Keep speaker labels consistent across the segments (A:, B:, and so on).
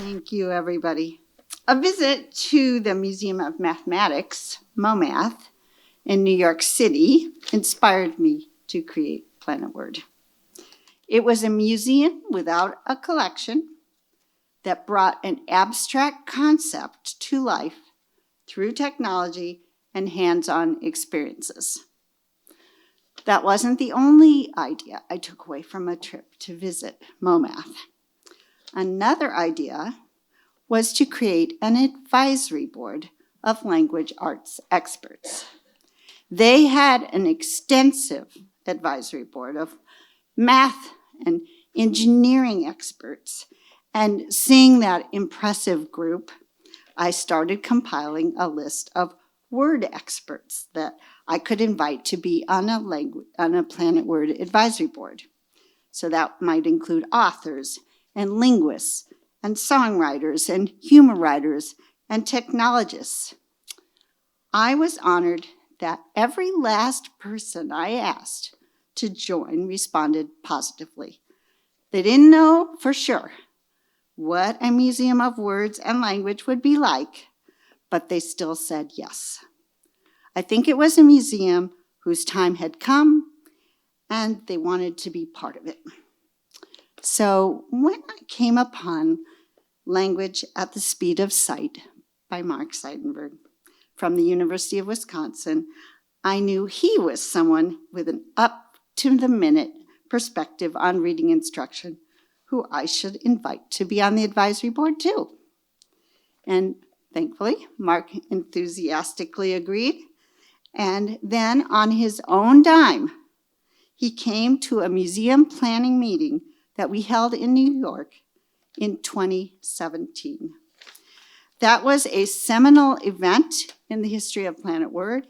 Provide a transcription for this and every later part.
A: Thank you, everybody. A visit to the Museum of Mathematics, MoMath, in New York City inspired me to create Planet Word. It was a museum without a collection that brought an abstract concept to life through technology and hands-on experiences. That wasn't the only idea I took away from a trip to visit MoMath. Another idea was to create an advisory board of language arts experts. They had an extensive advisory board of math and engineering experts, and seeing that impressive group, I started compiling a list of word experts that I could invite to be on a Planet Word advisory board. So that might include authors and linguists and songwriters and humor writers and technologists. I was honored that every last person I asked to join responded positively. They didn't know for sure what a museum of words and language would be like, but they still said yes. I think it was a museum whose time had come and they wanted to be part of it. So when I came upon Language at the Speed of Sight by Mark Seidenberg from the University of Wisconsin, I knew he was someone with an up-to-the-minute perspective on reading instruction who I should invite to be on the advisory board too. And thankfully, Mark enthusiastically agreed. And then on his own dime, he came to a museum planning meeting that we held in New York in 2017. That was a seminal event in the history of Planet Word,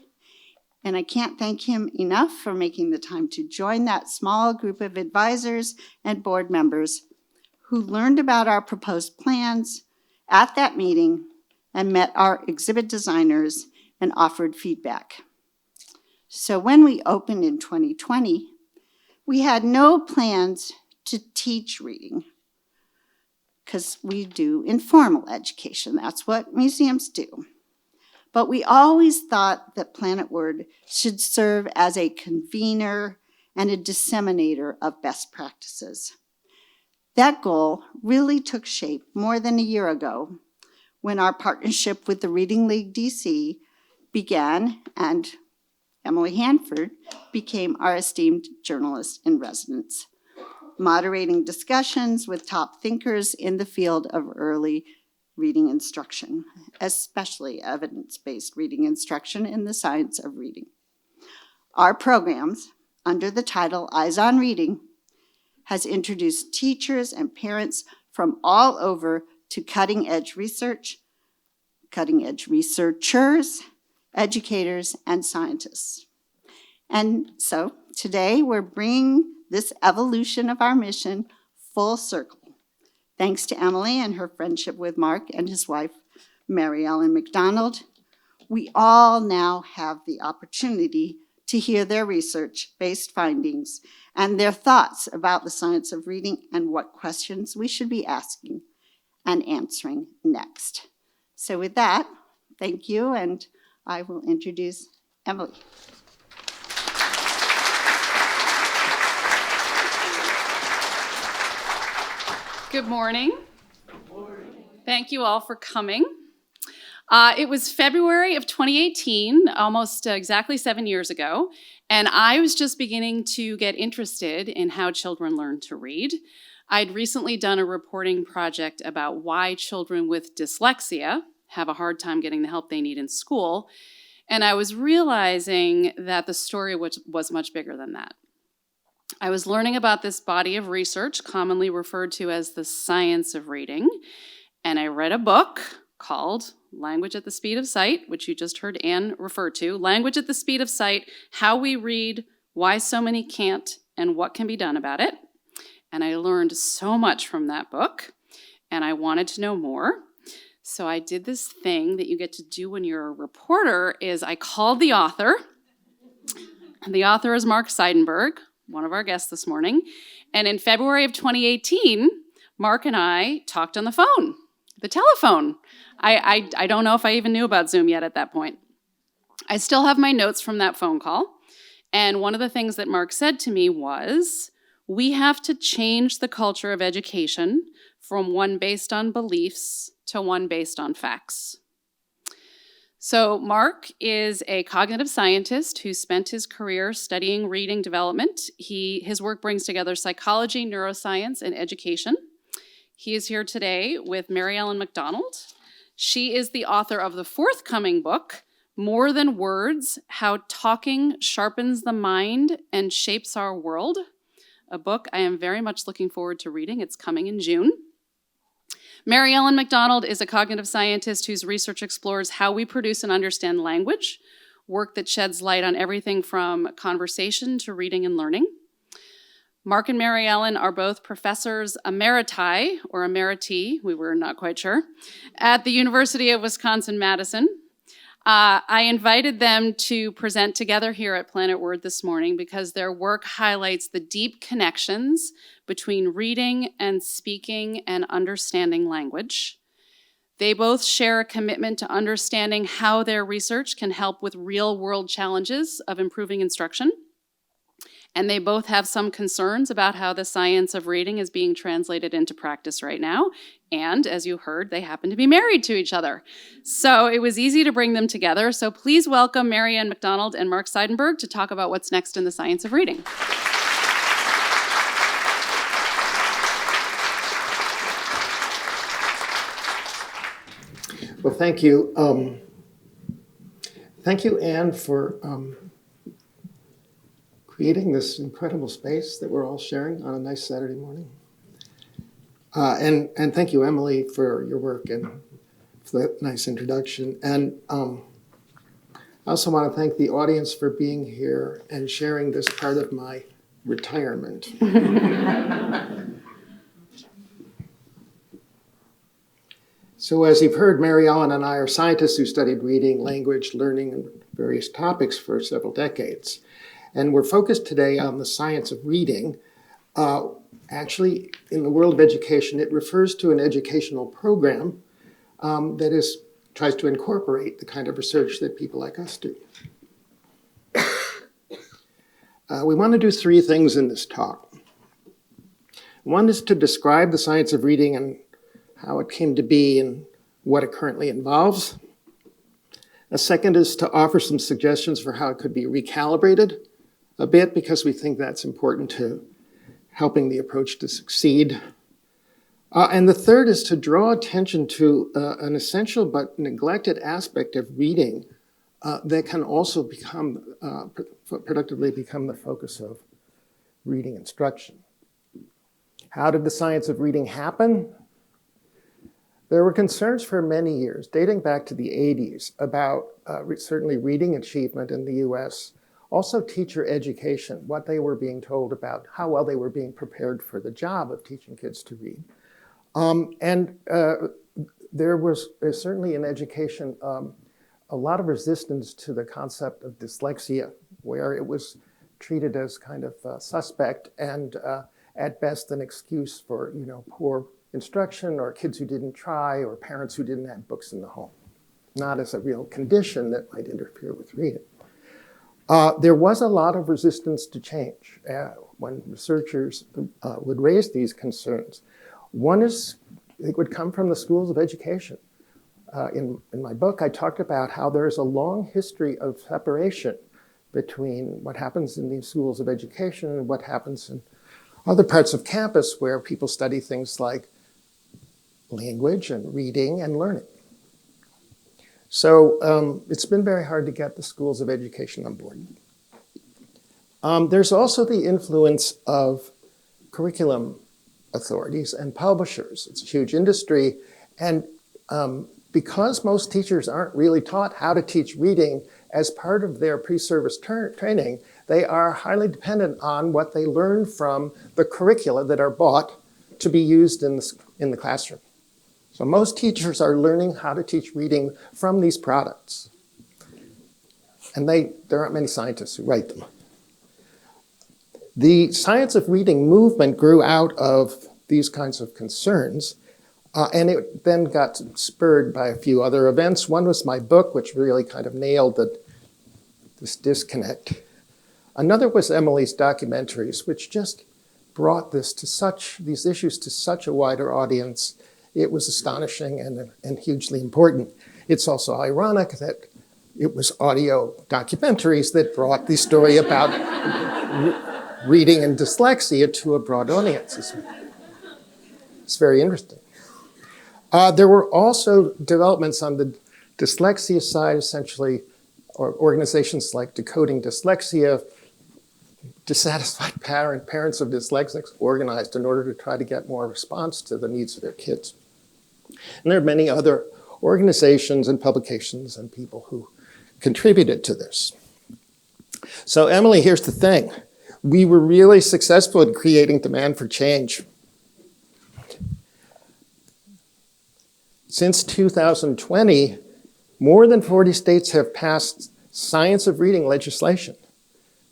A: and I can't thank him enough for making the time to join that small group of advisors and board members who learned about our proposed plans at that meeting and met our exhibit designers and offered feedback. So when we opened in 2020, we had no plans to teach reading because we do informal education. That's what museums do. But we always thought that Planet Word should serve as a convener and a disseminator of best practices. That goal really took shape more than a year ago when our partnership with the Reading League DC began and Emily Hanford became our esteemed journalist in residence, moderating discussions with top thinkers in the field of early reading instruction, especially evidence-based reading instruction in the science of reading. Our programs, under the title Eyes on Reading, has introduced teachers and parents from all over to cutting-edge research, cutting-edge researchers, educators, and scientists. And so today we're bringing this evolution of our mission full circle. Thanks to Emily and her friendship with Mark and his wife, Maryellen MacDonald, we all now have the opportunity to hear their research-based findings and their thoughts about the science of reading and what questions we should be asking and answering next. So with that, thank you, and I will introduce Emily.
B: Good morning.
A: Good morning.
B: Thank you all for coming. It was February of 2018, almost exactly 7 years ago, and I was just beginning to get interested in how children learn to read. I'd recently done a reporting project about why children with dyslexia have a hard time getting the help they need in school, and I was realizing that the story was much bigger than that. I was learning about this body of research, commonly referred to as the science of reading, and I read a book called Language at the Speed of Sight, which you just heard Anne refer to. Language at the Speed of Sight, How We Read, Why So Many Can't, and What Can Be Done About It. And I learned so much from that book, and I wanted to know more. So I did this thing that you get to do when you're a reporter, is I called the author. And the author is Mark Seidenberg, one of our guests this morning. And in February of 2018, Mark and I talked on the phone. the telephone. I don't know if I even knew about Zoom yet at that point. I still have my notes from that phone call. And one of the things that Mark said to me was, we have to change the culture of education from one based on beliefs to one based on facts. So Mark is a cognitive scientist who spent his career studying reading development. His work brings together psychology, neuroscience, and education. He is here today with Maryellen MacDonald. She is the author of the forthcoming book, More Than Words: How Talking Sharpens the Mind and Shapes Our World, a book I am very much looking forward to reading. It's coming in June. Maryellen MacDonald is a cognitive scientist whose research explores how we produce and understand language, work that sheds light on everything from conversation to reading and learning. Mark and Maryellen are both professors emeriti, or emeriti, we were not quite sure, at the University of Wisconsin-Madison. I invited them to present together here at Planet Word this morning because their work highlights the deep connections between reading and speaking and understanding language. They both share a commitment to understanding how their research can help with real-world challenges of improving instruction. And they both have some concerns about how the science of reading is being translated into practice right now. And as you heard, they happen to be married to each other. So it was easy to bring them together. So please welcome Maryellen MacDonald and Mark Seidenberg to talk about what's next in the science of reading.
C: Well, thank you. Thank you, Anne, for creating this incredible space that we're all sharing on a nice Saturday morning. And thank you, Emily, for your work and for that nice introduction. And I also want to thank the audience for being here and sharing this part of my retirement. So as you've heard, Maryellen and I are scientists who studied reading, language, learning, and various topics for several decades. And we're focused today on the science of reading. Actually, in the world of education, it refers to an educational program that tries to incorporate the kind of research that people like us do. We want to do three things in this talk. One is to describe the science of reading and how it came to be and what it currently involves. A second is to offer some suggestions for how it could be recalibrated a bit, because we think that's important to helping the approach to succeed. And the third is to draw attention to an essential but neglected aspect of reading that can also productively become the focus of reading instruction. How did the science of reading happen? There were concerns for many years, dating back to the 80s, about certainly reading achievement in the US, also teacher education, what they were being told about how well they were being prepared for the job of teaching kids to read. There was certainly in education a lot of resistance to the concept of dyslexia, where it was treated as kind of suspect and at best an excuse for poor instruction or kids who didn't try or parents who didn't have books in the home, not as a real condition that might interfere with reading. There was a lot of resistance to change when researchers would raise these concerns. One is it would come from the schools of education. In my book, I talked about how there's a long history of separation between what happens in these schools of education and what happens in other parts of campus where people study things like language and reading and learning. So it's been very hard to get the schools of education on board. There's also the influence of curriculum authorities and publishers. It's a huge industry. And because most teachers aren't really taught how to teach reading as part of their pre-service training, they are highly dependent on what they learn from the curricula that are bought to be used in the classroom. So most teachers are learning how to teach reading from these products. And there aren't many scientists who write them. The science of reading movement grew out of these kinds of concerns. And it then got spurred by a few other events. One was my book, which really kind of nailed this disconnect. Another was Emily's documentaries, which just brought these issues to such a wider audience. It was astonishing and hugely important. It's also ironic that it was audio documentaries that brought the story about reading and dyslexia to a broad audience. It's very interesting. There were also developments on the dyslexia side, essentially, or organizations like Decoding Dyslexia, dissatisfied parents of dyslexics organized in order to try to get more response to the needs of their kids. And there are many other organizations and publications and people who contributed to this. So Emily, here's the thing. We were really successful in creating demand for change. Since 2020, more than 40 states have passed science of reading legislation,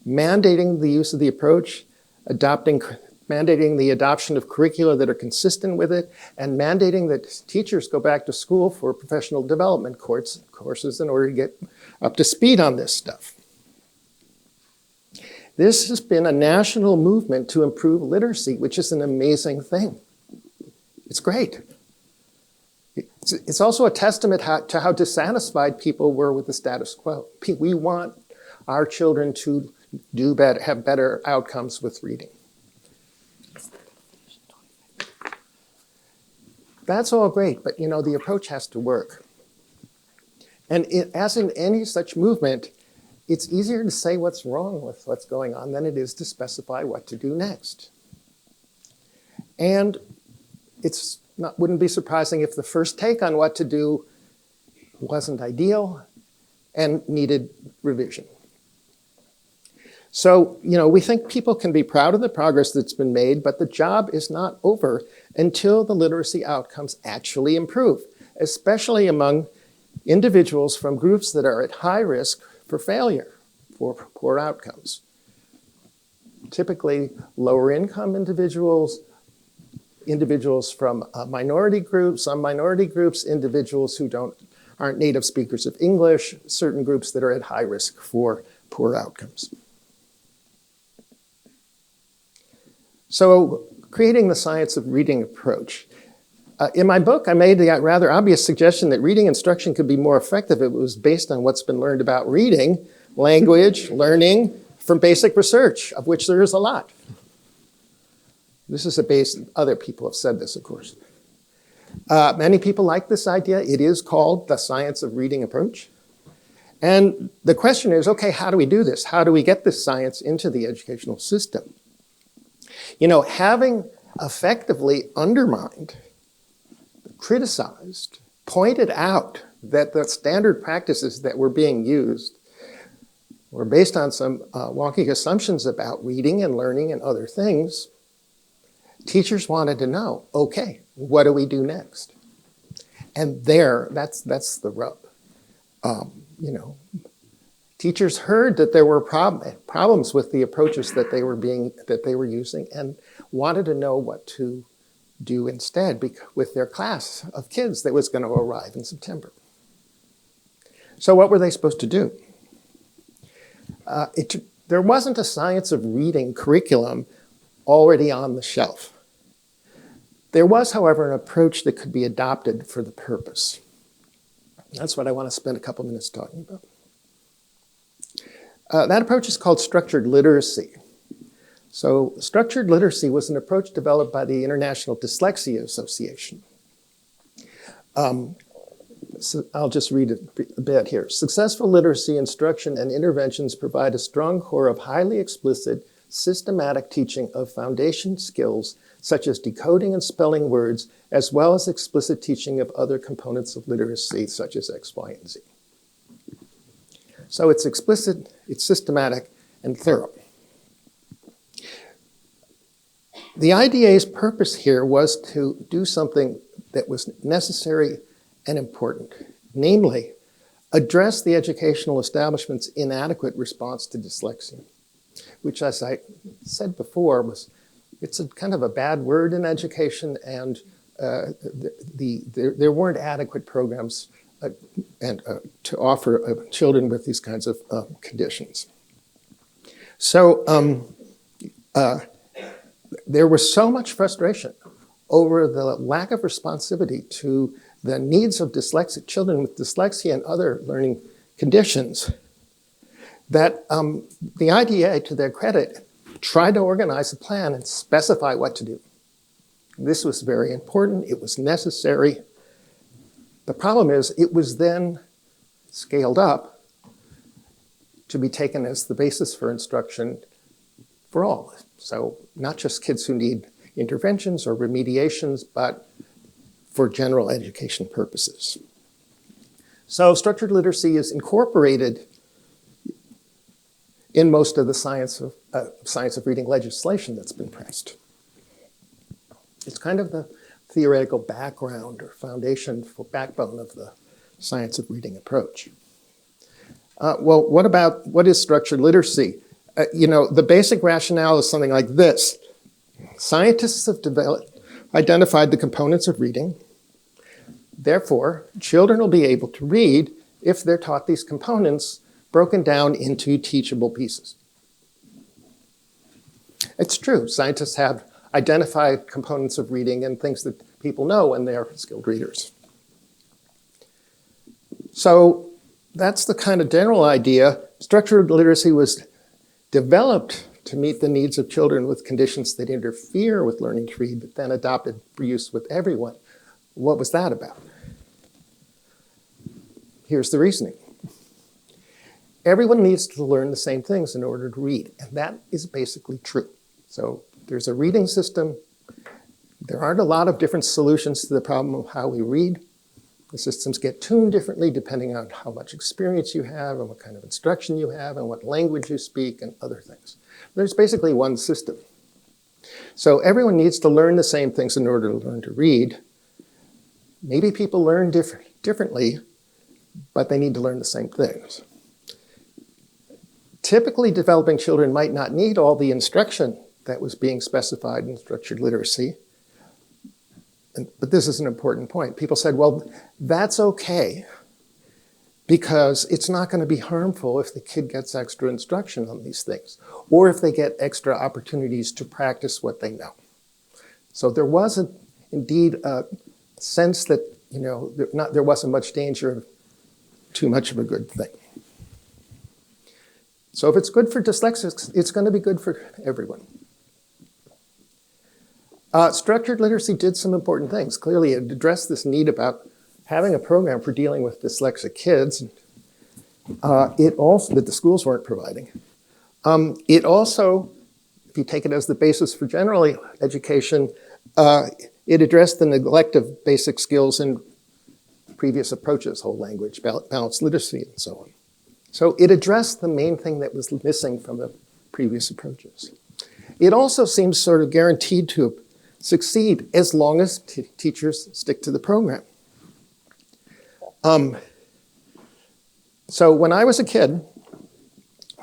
C: mandating the use of the approach, mandating the adoption of curricula that are consistent with it, and mandating that teachers go back to school for professional development courses in order to get up to speed on this stuff. This has been a national movement to improve literacy, which is an amazing thing. It's great. It's also a testament to how dissatisfied people were with the status quo. We want our children to do better, have better outcomes with reading. That's all great, but the approach has to work. And as in any such movement, it's easier to say what's wrong with what's going on than it is to specify what to do next. And wouldn't be surprising if the first take on what to do wasn't ideal and needed revision. So, we think people can be proud of the progress that's been made, but the job is not over until the literacy outcomes actually improve, especially among individuals from groups that are at high risk for failure, for poor outcomes. Typically, lower income individuals from minority groups, some minority groups, individuals who aren't native speakers of English, certain groups that are at high risk for poor outcomes. So, creating the science of reading approach. In my book, I made the rather obvious suggestion that reading instruction could be more effective if it was based on what's been learned about reading, language, learning, from basic research, of which there is a lot. This is a base, other people have said this, of course. Many people like this idea. It is called the science of reading approach. And the question is, okay, how do we do this? How do we get this science into the educational system? Having effectively undermined, criticized, pointed out that the standard practices that were being used were based on some wonky assumptions about reading and learning and other things, teachers wanted to know, okay, what do we do next? And that's the rub. Teachers heard that there were problems with the approaches that they were using and wanted to know what to do instead with their class of kids that was going to arrive in September. So what were they supposed to do? There wasn't a science of reading curriculum already on the shelf. There was, however, an approach that could be adopted for the purpose. That's what I want to spend a couple minutes talking about. That approach is called structured literacy. So structured literacy was an approach developed by the International Dyslexia Association. So I'll just read a bit here. Successful literacy instruction and interventions provide a strong core of highly explicit, systematic teaching of foundation skills such as decoding and spelling words, as well as explicit teaching of other components of literacy such as X, Y, and Z. So it's explicit, it's systematic, and thorough. The IDA's purpose here was to do something that was necessary and important, namely, address the educational establishment's inadequate response to dyslexia, which, as I said before, it's a kind of a bad word in education and there weren't adequate programs to offer children with these kinds of conditions. So there was so much frustration over the lack of responsivity to the needs of children with dyslexia and other learning conditions that the IDA, to their credit, tried to organize a plan and specify what to do. This was very important. It was necessary. The problem is it was then scaled up to be taken as the basis for instruction for all. So not just kids who need interventions or remediations, but for general education purposes. So structured literacy is incorporated in most of the science of reading legislation that's been passed. It's kind of the theoretical background or foundation for backbone of the science of reading approach. Well, what is structured literacy? The basic rationale is something like this. Scientists have identified the components of reading. Therefore, children will be able to read if they're taught these components broken down into teachable pieces. It's true. Scientists have identified components of reading and things that people know when they're skilled readers. So that's the kind of general idea. Structured literacy was developed to meet the needs of children with conditions that interfere with learning to read, but then adopted for use with everyone. What was that about? Here's the reasoning. Everyone needs to learn the same things in order to read, and that is basically true. So there's a reading system. There aren't a lot of different solutions to the problem of how we read. The systems get tuned differently depending on how much experience you have and what kind of instruction you have and what language you speak and other things. There's basically one system. So everyone needs to learn the same things in order to learn to read. Maybe people learn differently, but they need to learn the same things. Typically, developing children might not need all the instruction that was being specified in structured literacy. But this is an important point. People said, well, that's okay because it's not going to be harmful if the kid gets extra instruction on these things or if they get extra opportunities to practice what they know. So there wasn't indeed a sense that, there wasn't much danger of too much of a good thing. So if it's good for dyslexics, it's going to be good for everyone. Structured literacy did some important things. Clearly, it addressed this need about having a program for dealing with dyslexic kids. That the schools weren't providing. It also, if you take it as the basis for general education, it addressed the neglect of basic skills in previous approaches, whole language, balanced literacy, and so on. So it addressed the main thing that was missing from the previous approaches. It also seems sort of guaranteed to succeed as long as teachers stick to the program. So when I was a kid,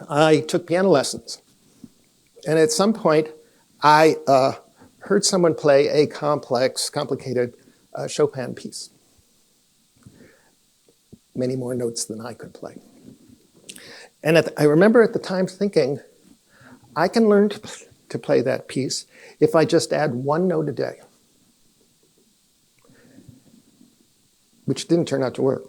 C: I took piano lessons. And at some point, I heard someone play a complicated Chopin piece. Many more notes than I could play. And I remember at the time thinking, I can learn to play that piece if I just add one note a day, which didn't turn out to work.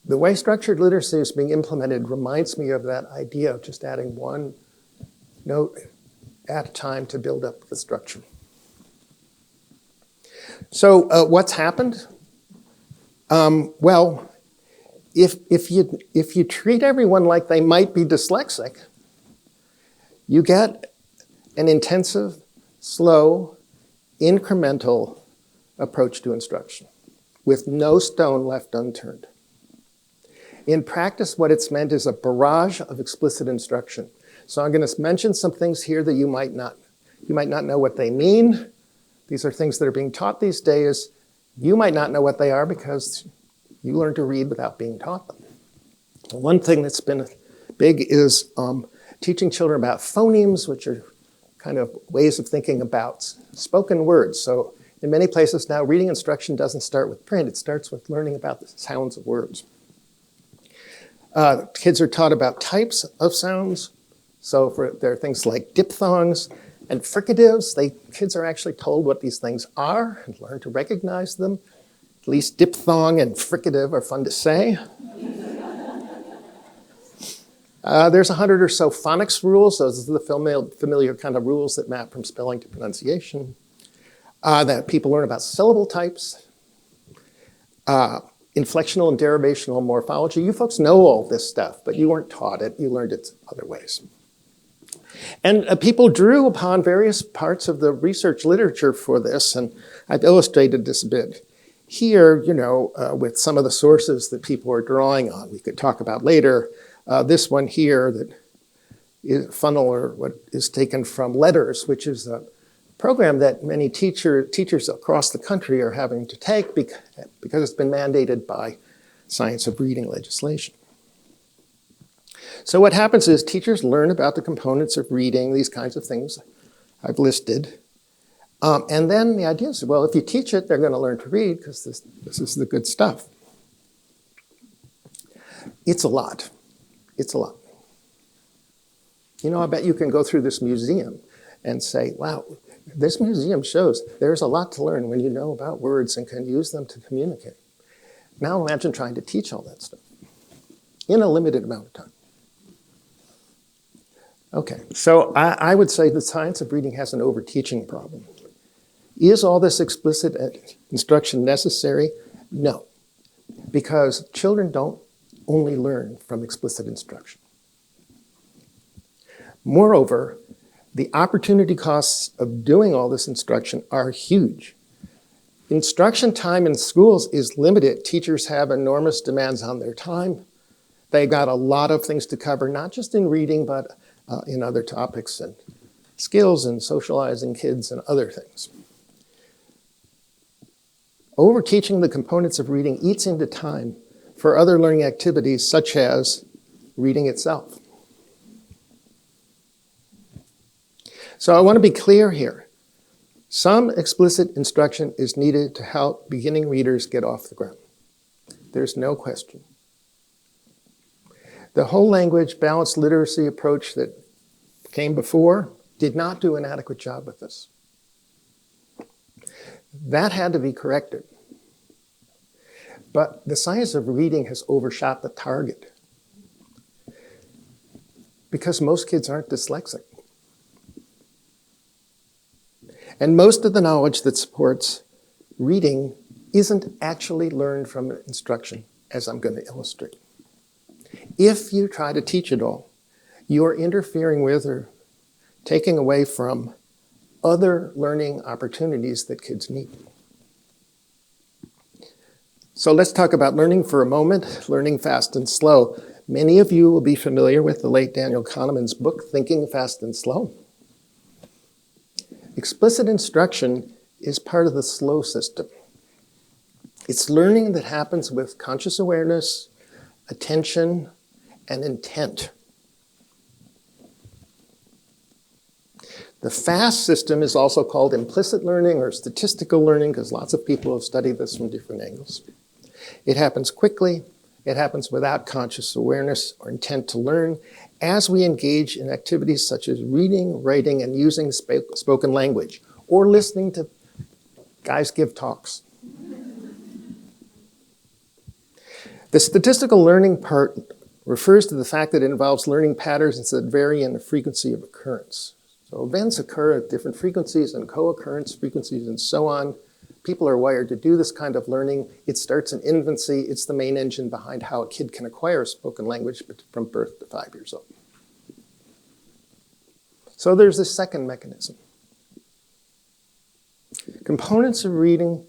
C: The way structured literacy is being implemented reminds me of that idea of just adding one note at a time to build up the structure. So what's happened? Well, if you treat everyone like they might be dyslexic, you get an intensive, slow, incremental approach to instruction with no stone left unturned. In practice, what it's meant is a barrage of explicit instruction. So I'm going to mention some things here that you might not know what they mean. These are things that are being taught these days. You might not know what they are because you learn to read without being taught them. One thing that's been big is teaching children about phonemes, which are kind of ways of thinking about spoken words. So in many places now, reading instruction doesn't start with print. It starts with learning about the sounds of words. Kids are taught about types of sounds. So there are things like diphthongs and fricatives. Kids are actually told what these things are and learn to recognize them. At least diphthong and fricative are fun to say. There's 100 or so phonics rules. Those are the familiar kind of rules that map from spelling to pronunciation. That people learn about syllable types, inflectional and derivational morphology. You folks know all this stuff, but you weren't taught it. You learned it other ways. And people drew upon various parts of the research literature for this, and I've illustrated this a bit here, with some of the sources that people are drawing on. We could talk about later. This one here that is funnel, or what is taken from Letters, which is a program that many teachers across the country are having to take because it's been mandated by science of reading legislation. So what happens is teachers learn about the components of reading, these kinds of things I've listed. And then the idea is, well, if you teach it, they're going to learn to read because this is the good stuff. It's a lot. It's a lot. I bet you can go through this museum and say, wow, this museum shows there's a lot to learn when you know about words and can use them to communicate. Now imagine trying to teach all that stuff in a limited amount of time. Okay, so I would say the science of reading has an overteaching problem. Is all this explicit instruction necessary? No, because children don't only learn from explicit instruction. Moreover, the opportunity costs of doing all this instruction are huge. Instruction time in schools is limited. Teachers have enormous demands on their time. They got a lot of things to cover, not just in reading, but in other topics and skills and socializing kids and other things. Overteaching the components of reading eats into time for other learning activities such as reading itself. So I want to be clear here. Some explicit instruction is needed to help beginning readers get off the ground. There's no question. The whole language balanced literacy approach that came before did not do an adequate job with this. That had to be corrected. But the science of reading has overshot the target because most kids aren't dyslexic. And most of the knowledge that supports reading isn't actually learned from instruction, as I'm going to illustrate. If you try to teach it all, you're interfering with or taking away from other learning opportunities that kids need. So let's talk about learning for a moment, learning fast and slow. Many of you will be familiar with the late Daniel Kahneman's book, Thinking Fast and Slow. Explicit instruction is part of the slow system. It's learning that happens with conscious awareness, attention, and intent. The fast system is also called implicit learning or statistical learning because lots of people have studied this from different angles. It happens quickly. It happens without conscious awareness or intent to learn as we engage in activities such as reading, writing, and using spoken language or listening to guys give talks. The statistical learning part refers to the fact that it involves learning patterns that vary in the frequency of occurrence. So events occur at different frequencies and co-occurrence frequencies and so on. People are wired to do this kind of learning. It starts in infancy. It's the main engine behind how a kid can acquire spoken language from birth to 5 years old. So there's this second mechanism. Components of reading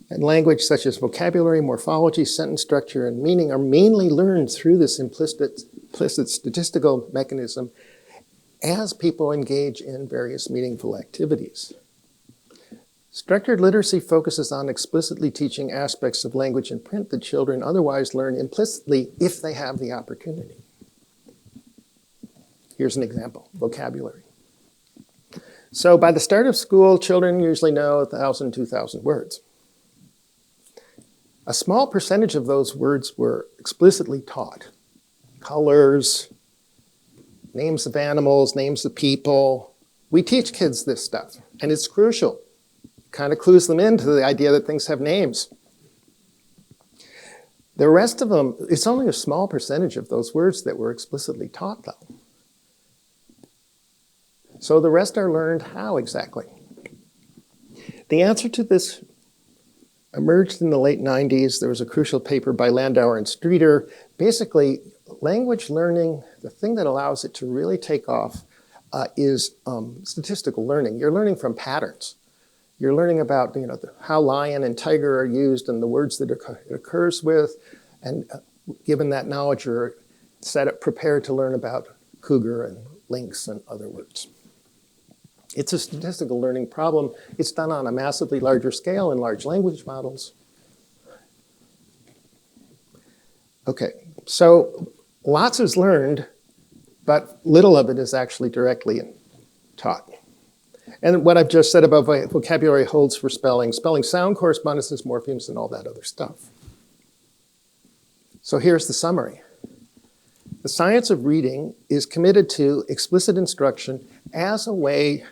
C: and language such as vocabulary, morphology, sentence structure, and meaning are mainly learned through this implicit statistical mechanism as people engage in various meaningful activities. Structured literacy focuses on explicitly teaching aspects of language and print that children otherwise learn implicitly if they have the opportunity. Here's an example, vocabulary. So by the start of school, children usually know 1,000, 2,000 words. A small percentage of those words were explicitly taught. Colors, names of animals, names of people. We teach kids this stuff, and it's crucial. It kind of clues them into the idea that things have names. The rest of them, it's only a small percentage of those words that were explicitly taught, though. So the rest are learned how exactly? The answer to this emerged in the late 90s. There was a crucial paper by Landauer and Streeter. Basically, language learning, the thing that allows it to really take off is statistical learning. You're learning from patterns. You're learning about how lion and tiger are used and the words that it occurs with. And given that knowledge, you're prepared to learn about cougar and lynx and other words. It's a statistical learning problem. It's done on a massively larger scale in large language models. Okay, so lots is learned, but little of it is actually directly taught. And what I've just said about vocabulary holds for spelling. Spelling sound correspondences, morphemes, and all that other stuff. So here's the summary. The science of reading is committed to explicit instruction as a way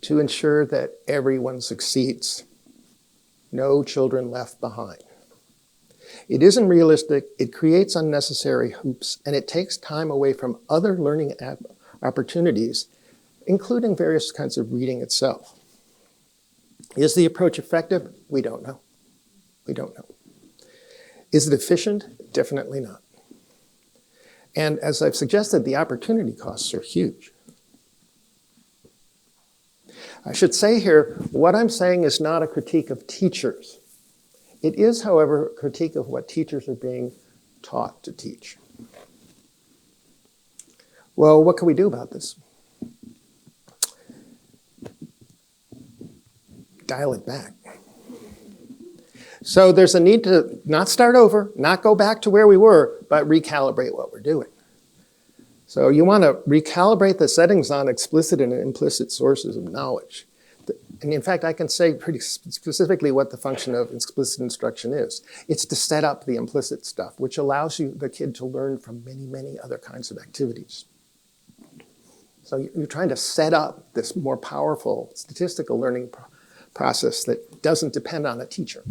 C: to ensure that everyone succeeds. No children left behind. It isn't realistic, it creates unnecessary hoops, and it takes time away from other learning opportunities, including various kinds of reading itself. Is the approach effective? We don't know. We don't know. Is it efficient? Definitely not. And as I've suggested, the opportunity costs are huge. I should say here, what I'm saying is not a critique of teachers. It is, however, a critique of what teachers are being taught to teach. Well, what can we do about this? Dial it back. So there's a need to not start over, not go back to where we were, but recalibrate what we're doing. So you want to recalibrate the settings on explicit and implicit sources of knowledge. And in fact, I can say pretty specifically what the function of explicit instruction is. It's to set up the implicit stuff, which allows the kid to learn from many, many other kinds of activities. So you're trying to set up this more powerful statistical learning process that doesn't depend on a teacher.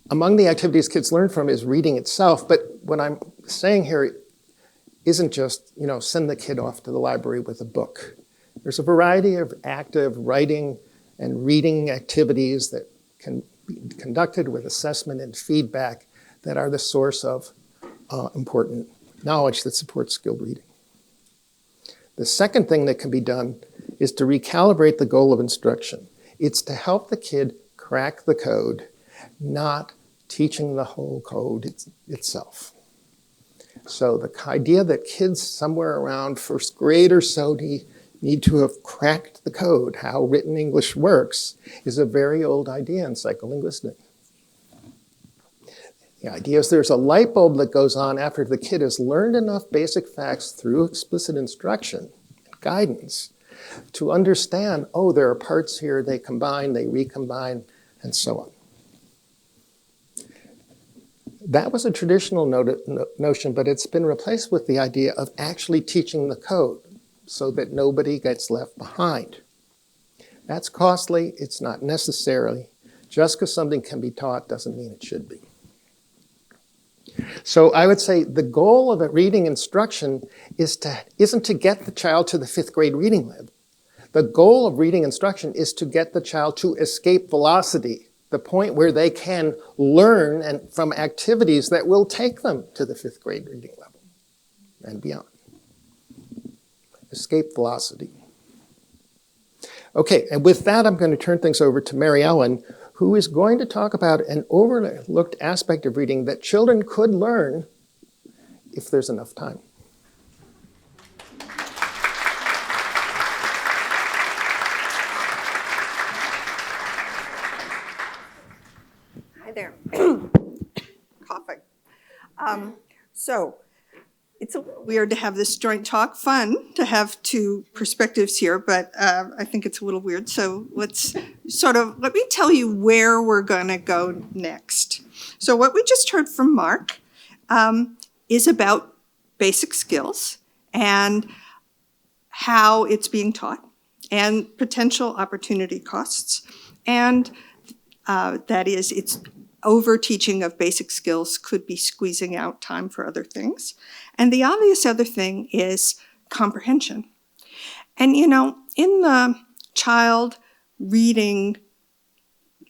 C: Among the activities kids learn from is reading itself, but what I'm saying here isn't just, send the kid off to the library with a book. There's a variety of active writing and reading activities that can be conducted with assessment and feedback that are the source of important knowledge that supports skilled reading. The second thing that can be done is to recalibrate the goal of instruction. It's to help the kid crack the code, not teaching the whole code itself. So the idea that kids somewhere around first grade or so need to have cracked the code, how written English works, is a very old idea in psycholinguistics. The idea is there's a light bulb that goes on after the kid has learned enough basic facts through explicit instruction and guidance to understand, there are parts here, they combine, they recombine, and so on. That was a traditional notion, but it's been replaced with the idea of actually teaching the code so that nobody gets left behind. That's costly. It's not necessary. Just because something can be taught doesn't mean it should be. So I would say the goal of a reading instruction isn't to get the child to the 5th grade reading level. The goal of reading instruction is to get the child to escape velocity, the point where they can learn from activities that will take them to the 5th grade reading level and beyond. Escape velocity. Okay, and with that, I'm going to turn things over to Maryellen, who is going to talk about an overlooked aspect of reading that children could learn if there's enough time.
D: Hi there. Coughing. So It's a little weird to have this joint talk. Fun to have two perspectives here, but I think it's a little weird. So let me tell you where we're going to go next. So what we just heard from Mark is about basic skills and how it's being taught and potential opportunity costs. And that is, it's over-teaching of basic skills could be squeezing out time for other things. And the obvious other thing is comprehension. And in the child reading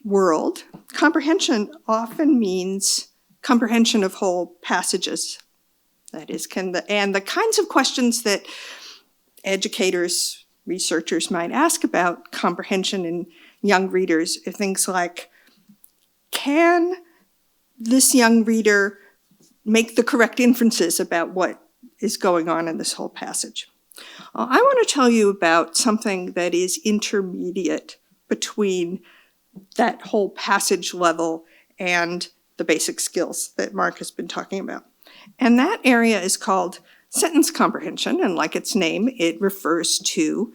D: world, comprehension often means comprehension of whole passages. That is, and the kinds of questions that educators, researchers might ask about comprehension in young readers are things like, can this young reader make the correct inferences about what is going on in this whole passage? I want to tell you about something that is intermediate between that whole passage level and the basic skills that Mark has been talking about. And that area is called sentence comprehension, and like its name, it refers to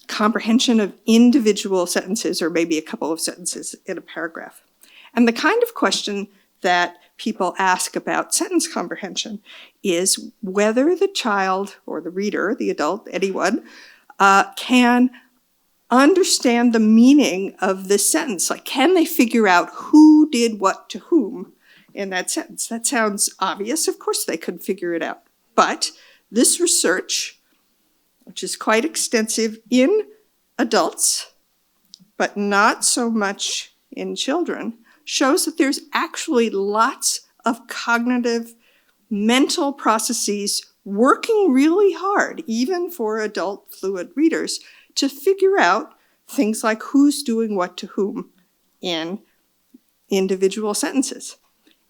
D: comprehension of individual sentences, or maybe a couple of sentences in a paragraph. And the kind of question that people ask about sentence comprehension is whether the child or the reader, the adult, anyone, can understand the meaning of this sentence. Like, can they figure out who did what to whom in that sentence? That sounds obvious. Of course they could figure it out. But this research, which is quite extensive in adults, but not so much in children, shows that there's actually lots of cognitive, mental processes working really hard, even for adult fluent readers, to figure out things like who's doing what to whom in individual sentences.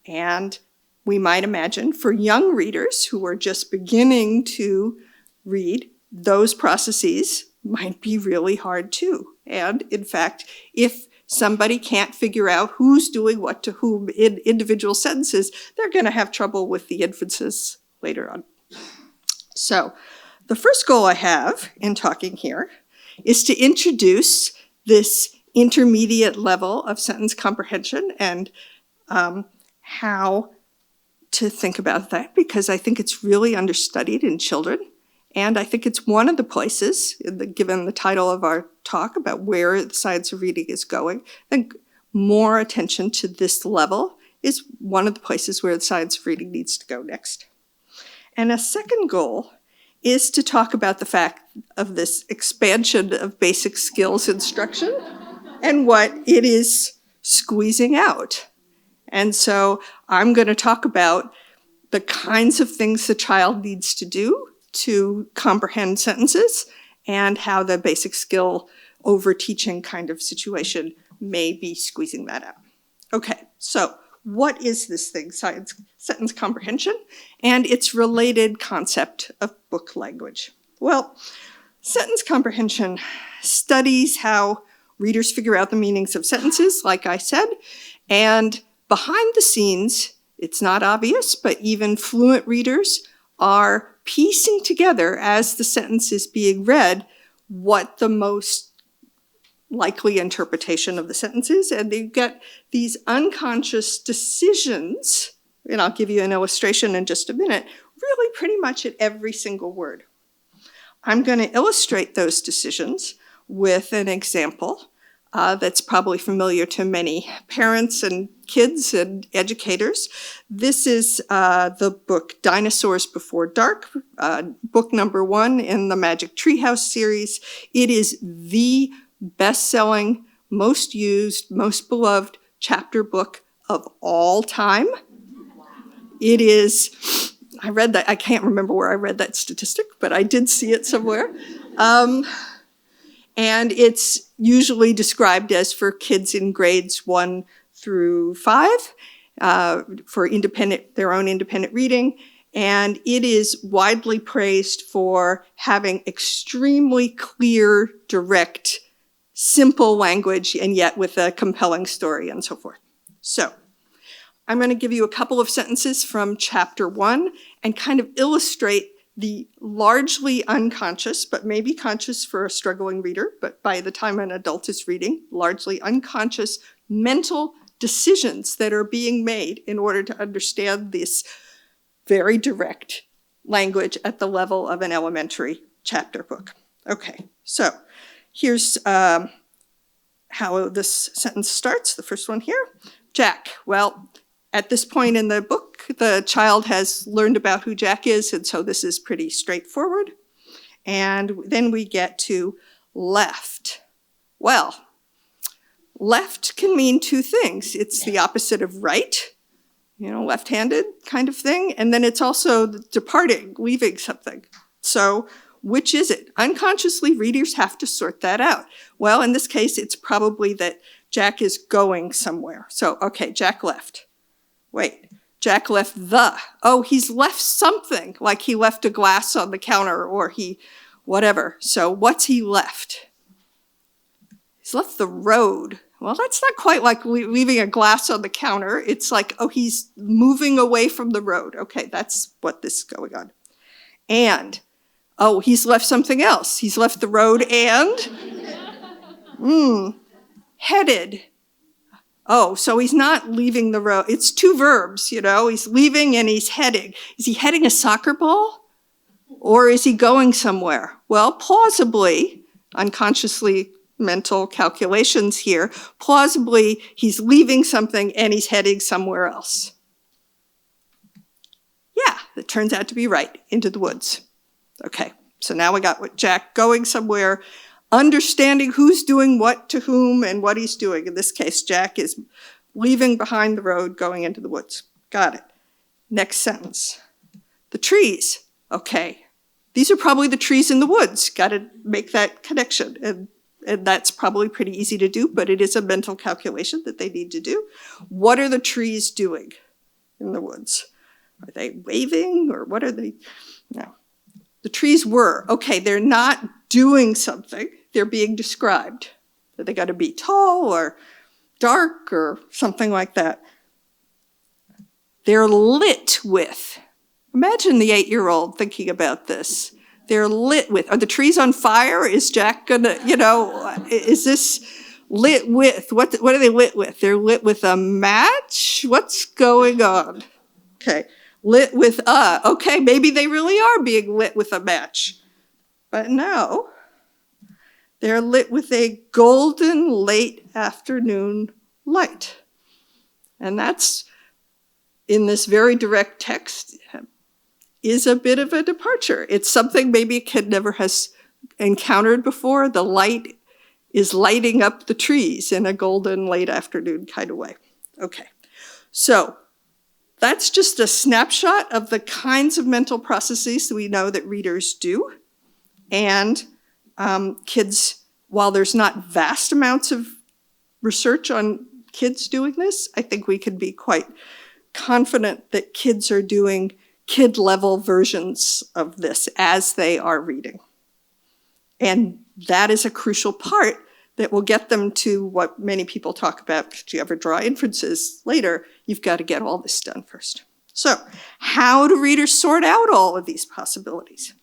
D: And we might imagine for young readers who are just beginning to read, those processes might be really hard too. And in fact, if somebody can't figure out who's doing what to whom in individual sentences, they're going to have trouble with the inferences later on. So the first goal I have in talking here is to introduce this intermediate level of sentence comprehension and how to think about that, because I think it's really understudied in children. And I think it's one of the places, given the title of our talk about where the science of reading is going, I think more attention to this level is one of the places where the science of reading needs to go next. And a second goal is to talk about the fact of this expansion of basic skills instruction and what it is squeezing out. And so I'm going to talk about the kinds of things the child needs to do to comprehend sentences and how the basic skill over-teaching kind of situation may be squeezing that out. Okay, so what is this thing, sentence comprehension, and its related concept of book language? Well, sentence comprehension studies how readers figure out the meanings of sentences, like I said, and behind the scenes, it's not obvious, but even fluent readers are piecing together as the sentence is being read what the most likely interpretation of the sentence is, and they get these unconscious decisions, and I'll give you an illustration in just a minute, really pretty much at every single word. I'm going to illustrate those decisions with an example that's probably familiar to many parents and kids and educators. This is the book Dinosaurs Before Dark, book number 1 in the Magic Treehouse series. It is the best-selling, most used, most beloved chapter book of all time. It is, I read that, I can't remember where I read that statistic, but I did see it somewhere. And it's usually described as for kids in grades 1 through 5, for their own independent reading. And it is widely praised for having extremely clear, direct, simple language, and yet with a compelling story and so forth. So I'm going to give you a couple of sentences from chapter 1 and kind of illustrate the largely unconscious, but maybe conscious for a struggling reader, but by the time an adult is reading, largely unconscious mental decisions that are being made in order to understand this very direct language at the level of an elementary chapter book. Okay, so here's how this sentence starts, the first one here. Jack, well, at this point in the book, the child has learned about who Jack is, and so this is pretty straightforward. And then we get to left. Well, left can mean two things. It's the opposite of right, left-handed kind of thing, and then it's also departing, leaving something. So which is it? Unconsciously, readers have to sort that out. Well, in this case, it's probably that Jack is going somewhere. So, okay, Jack left. Wait, Jack left the. Oh, he's left something, like he left a glass on the counter or he, whatever. So what's he left? He's left the road. Well, that's not quite like leaving a glass on the counter. It's like, oh, he's moving away from the road. Okay, that's what this is going on. And, oh, he's left something else. He's left the road and, headed. Oh, so he's not leaving the road. It's two verbs, He's leaving and he's heading. Is he heading a soccer ball? Or is he going somewhere? Well, plausibly, unconsciously mental calculations here, plausibly he's leaving something and he's heading somewhere else. Yeah, it turns out to be right, into the woods. Okay, so now we got what Jack going somewhere, understanding who's doing what to whom and what he's doing. In this case, Jack is leaving behind the road, going into the woods. Got it. Next sentence. The trees. Okay. These are probably the trees in the woods. Got to make that connection. And that's probably pretty easy to do, but it is a mental calculation that they need to do. What are the trees doing in the woods? Are they waving or what are they? No. The trees were. Okay, they're not doing something. They're being described. They got to be tall or dark or something like that. They're lit with. Imagine the 8-year-old thinking about this. They're lit with. Are the trees on fire? Is Jack gonna, is this lit with? What are they lit with? They're lit with a match? What's going on? Okay, lit with okay, maybe they really are being lit with a match. But no, they're lit with a golden late afternoon light. And that's, in this very direct text, is a bit of a departure. It's something maybe a kid never has encountered before. The light is lighting up the trees in a golden late afternoon kind of way. Okay, so that's just a snapshot of the kinds of mental processes that we know that readers do. And kids, while there's not vast amounts of research on kids doing this, I think we can be quite confident that kids are doing kid-level versions of this as they are reading. And that is a crucial part that will get them to what many people talk about. If you ever draw inferences later, you've got to get all this done first. So, how do readers sort out all of these possibilities?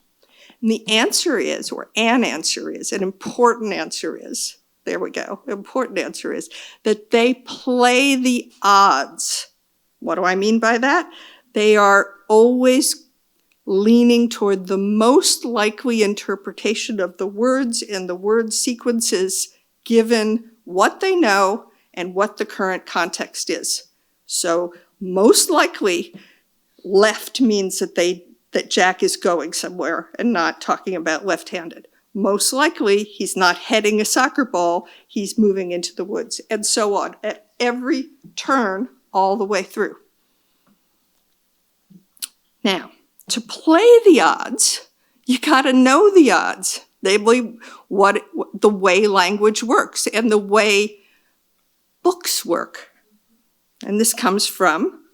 D: And the answer is, or an answer is, an important answer is, there we go, important answer is that they play the odds. What do I mean by that? They are always leaning toward the most likely interpretation of the words and the word sequences given what they know and what the current context is. So most likely, left means that Jack is going somewhere and not talking about left-handed. Most likely, he's not heading a soccer ball, he's moving into the woods, and so on, at every turn all the way through. Now, to play the odds, you gotta know the odds, namely the way language works and the way books work. And this comes from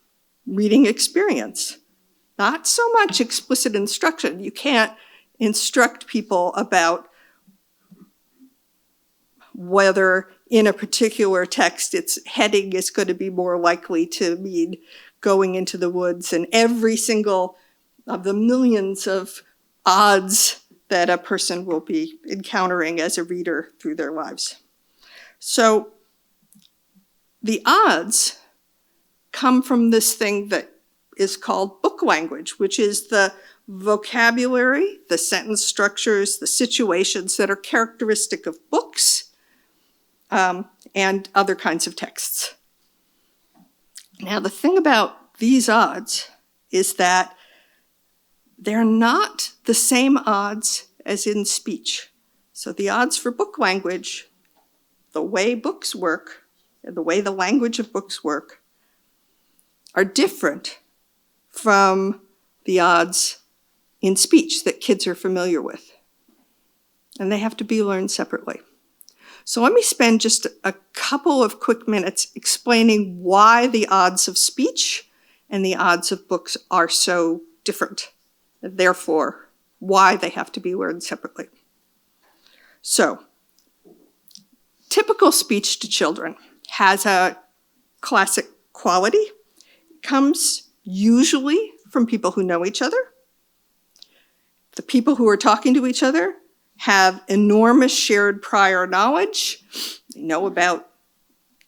D: reading experience. Not so much explicit instruction. You can't instruct people about whether in a particular text its heading is going to be more likely to mean going into the woods, and every single of the millions of odds that a person will be encountering as a reader through their lives. So the odds come from this thing that is called book language, which is the vocabulary, the sentence structures, the situations that are characteristic of books and other kinds of texts. Now, the thing about these odds is that they're not the same odds as in speech. So the odds for book language, the way books work, and the way the language of books work, are different from the odds in speech that kids are familiar with. And they have to be learned separately. So let me spend just a couple of quick minutes explaining why the odds of speech and the odds of books are so different, and therefore why they have to be learned separately. So, typical speech to children has a classic quality. It comes usually from people who know each other. The people who are talking to each other have enormous shared prior knowledge. They know about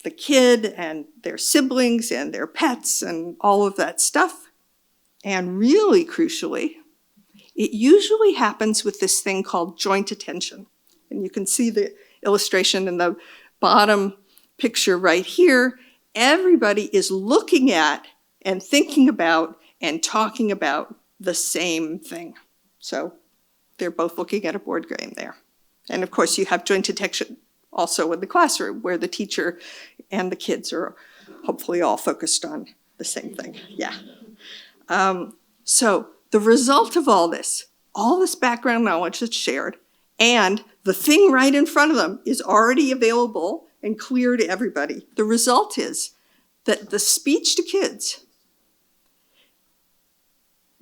D: the kid and their siblings and their pets and all of that stuff. And really crucially, it usually happens with this thing called joint attention. And you can see the illustration in the bottom picture right here. Everybody is looking at and thinking about and talking about the same thing. So they're both looking at a board game there. And of course, you have joint attention also in the classroom where the teacher and the kids are hopefully all focused on the same thing. Yeah. So the result of all this background knowledge that's shared, and the thing right in front of them is already available and clear to everybody. The result is that the speech to kids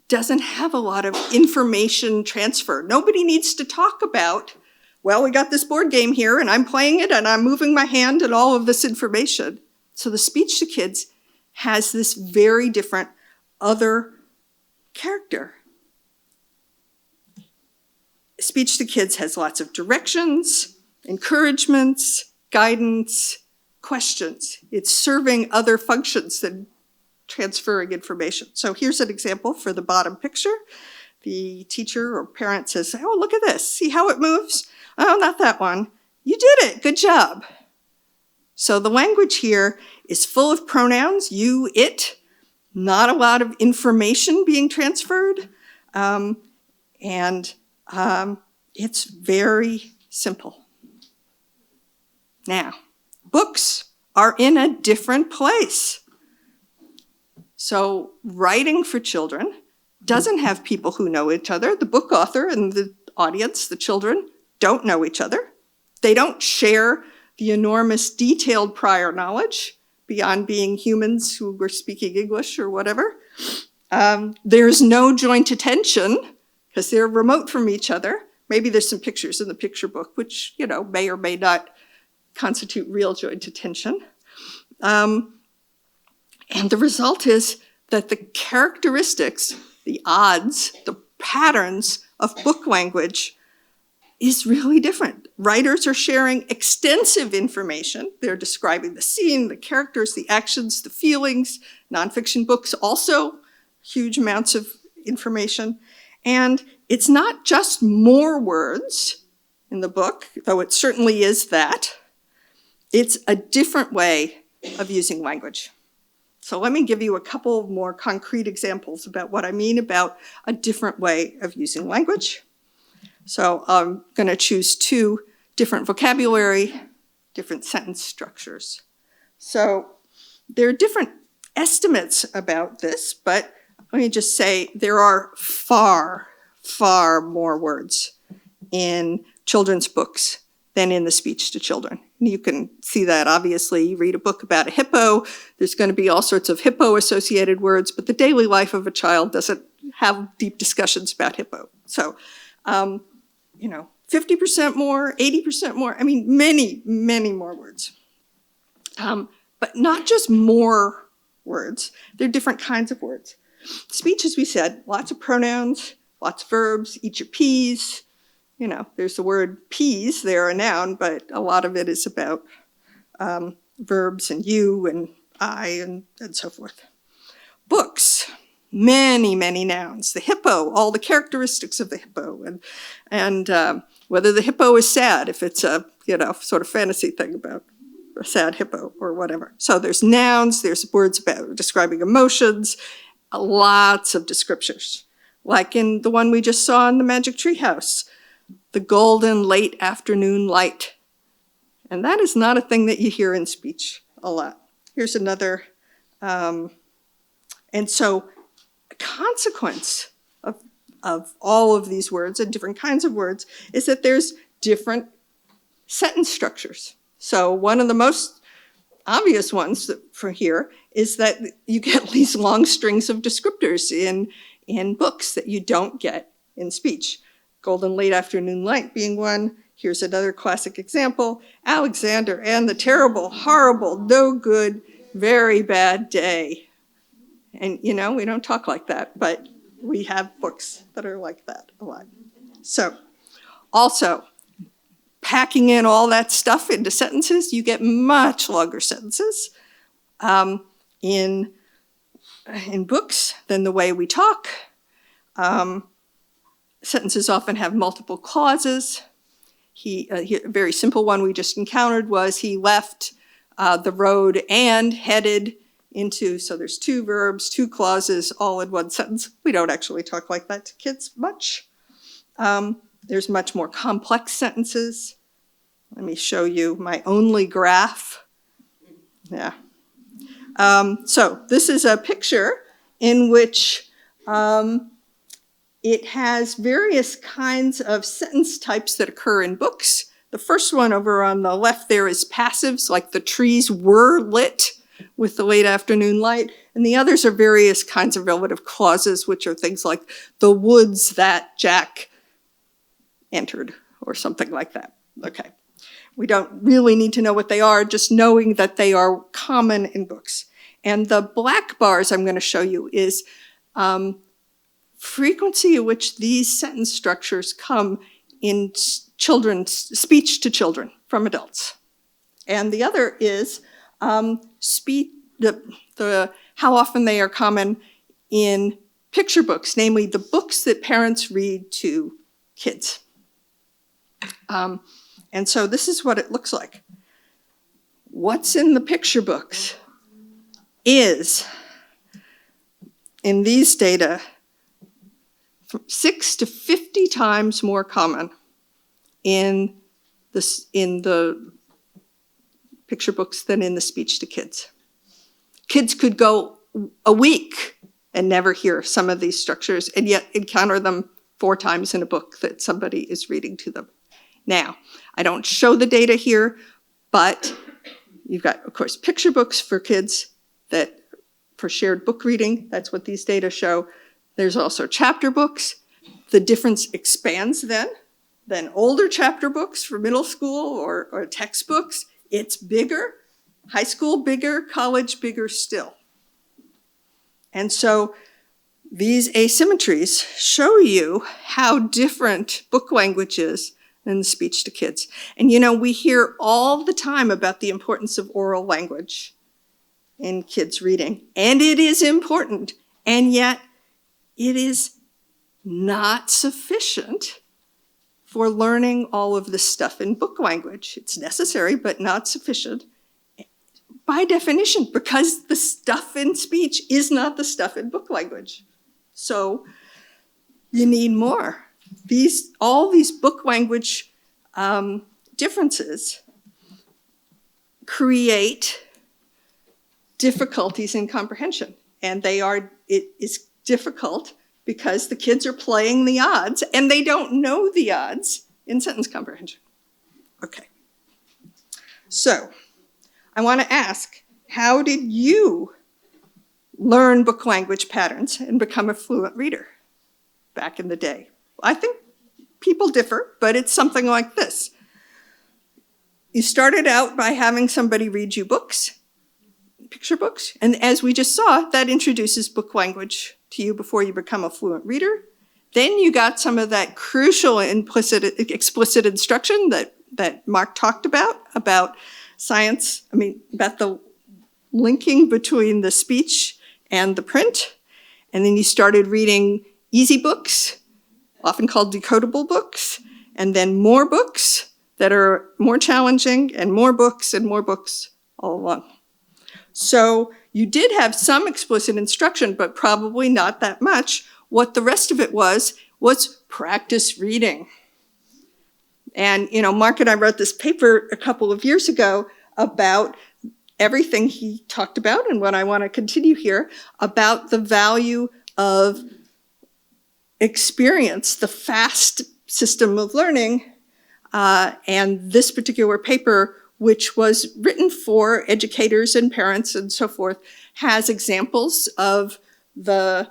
D: doesn't have a lot of information transfer. Nobody needs to talk about, well, we got this board game here and I'm playing it and I'm moving my hand and all of this information. So the speech to kids has this very different other character. Speech to kids has lots of directions, encouragements, guidance, questions. It's serving other functions than transferring information. So here's an example for the bottom picture. The teacher or parent says, oh, look at this. See how it moves? Oh, not that one. You did it. Good job. So the language here is full of pronouns, you, it, not a lot of information being transferred. It's very simple. Now, books are in a different place. So writing for children doesn't have people who know each other. The book author and the audience, the children, don't know each other. They don't share the enormous detailed prior knowledge beyond being humans who were speaking English or whatever. There's no joint attention because they're remote from each other. Maybe there's some pictures in the picture book, which, may or may not constitute real joint attention. And the result is that the characteristics, the odds, the patterns of book language is really different. Writers are sharing extensive information. They're describing the scene, the characters, the actions, the feelings. Nonfiction books also huge amounts of information. And it's not just more words in the book, though it certainly is that. It's a different way of using language. So let me give you a couple more concrete examples about what I mean about a different way of using language. So I'm going to choose two different vocabulary, different sentence structures. So there are different estimates about this, but let me just say there are far, far more words in children's books than in the speech to children. You can see that, obviously. You read a book about a hippo, there's going to be all sorts of hippo-associated words, but the daily life of a child doesn't have deep discussions about hippo. So, 50% more, 80% more. I mean, many, many more words. But not just more words. They're different kinds of words. Speech, as we said, lots of pronouns, lots of verbs, eat your peas. You know, there's the word peas, they're a noun, but a lot of it is about verbs and you and I and so forth. Books, many, many nouns. The hippo, all the characteristics of the hippo, and whether the hippo is sad, if it's a, you know, sort of fantasy thing about a sad hippo or whatever. So there's nouns, there's words about describing emotions, lots of descriptors. Like in the one we just saw in the Magic Tree House, the golden late afternoon light. And that is not a thing that you hear in speech a lot. Here's another, and so a consequence of all of these words and different kinds of words is that there's different sentence structures. So one of the most obvious ones for here is that you get these long strings of descriptors in books that you don't get in speech. Golden late afternoon light being one. Here's another classic example. Alexander and the terrible, horrible, no good, very bad day. And you know, we don't talk like that, but we have books that are like that a lot. So also, packing in all that stuff into sentences, you get much longer sentences in books than the way we talk. Sentences often have multiple clauses. A very simple one we just encountered was he left the road and headed into, so there's two verbs, two clauses, all in one sentence. We don't actually talk like that to kids much. There's much more complex sentences. Let me show you my only graph. Yeah. So this is a picture in which it has various kinds of sentence types that occur in books. The first one over on the left there is passives, like the trees were lit with the late afternoon light. And the others are various kinds of relative clauses, which are things like the woods that Jack entered or something like that. Okay. We don't really need to know what they are, just knowing that they are common in books. And the black bars I'm going to show you is frequency at which these sentence structures come in children's speech to children from adults. And the other is speech, how often they are common in picture books, namely the books that parents read to kids. And so this is what it looks like. What's in the picture books is, in these data, 6 to 50 times more common in the picture books than in the speech to kids. Kids could go a week and never hear some of these structures and yet encounter them 4 times in a book that somebody is reading to them. Now, I don't show the data here, but you've got, of course, picture books for kids that for shared book reading. That's what these data show. There's also chapter books. The difference expands then older chapter books for middle school or textbooks. It's bigger. High school bigger, college bigger still. And so these asymmetries show you how different book language is than the speech to kids. And you know, we hear all the time about the importance of oral language in kids reading. And it is important. And yet it is not sufficient for learning all of this stuff in book language. It's necessary, but not sufficient. By definition, because the stuff in speech is not the stuff in book language. So you need more. All these book language differences create difficulties in comprehension. And it is difficult because the kids are playing the odds and they don't know the odds in sentence comprehension. Okay. So I want to ask, how did you learn book language patterns and become a fluent reader back in the day? I think people differ, but it's something like this. You started out by having somebody read you books, picture books, and as we just saw, that introduces book language to you before you become a fluent reader. Then you got some of that crucial explicit instruction that Mark talked about science, about the linking between the speech and the print. And then you started reading easy books, often called decodable books, and then more books that are more challenging, and more books all along. So you did have some explicit instruction, but probably not that much. What the rest of it was practice reading. And, Mark and I wrote this paper a couple of years ago about everything he talked about, and what I want to continue here, about the value of experience, the FAST system of learning. And this particular paper, which was written for educators and parents and so forth, has examples of the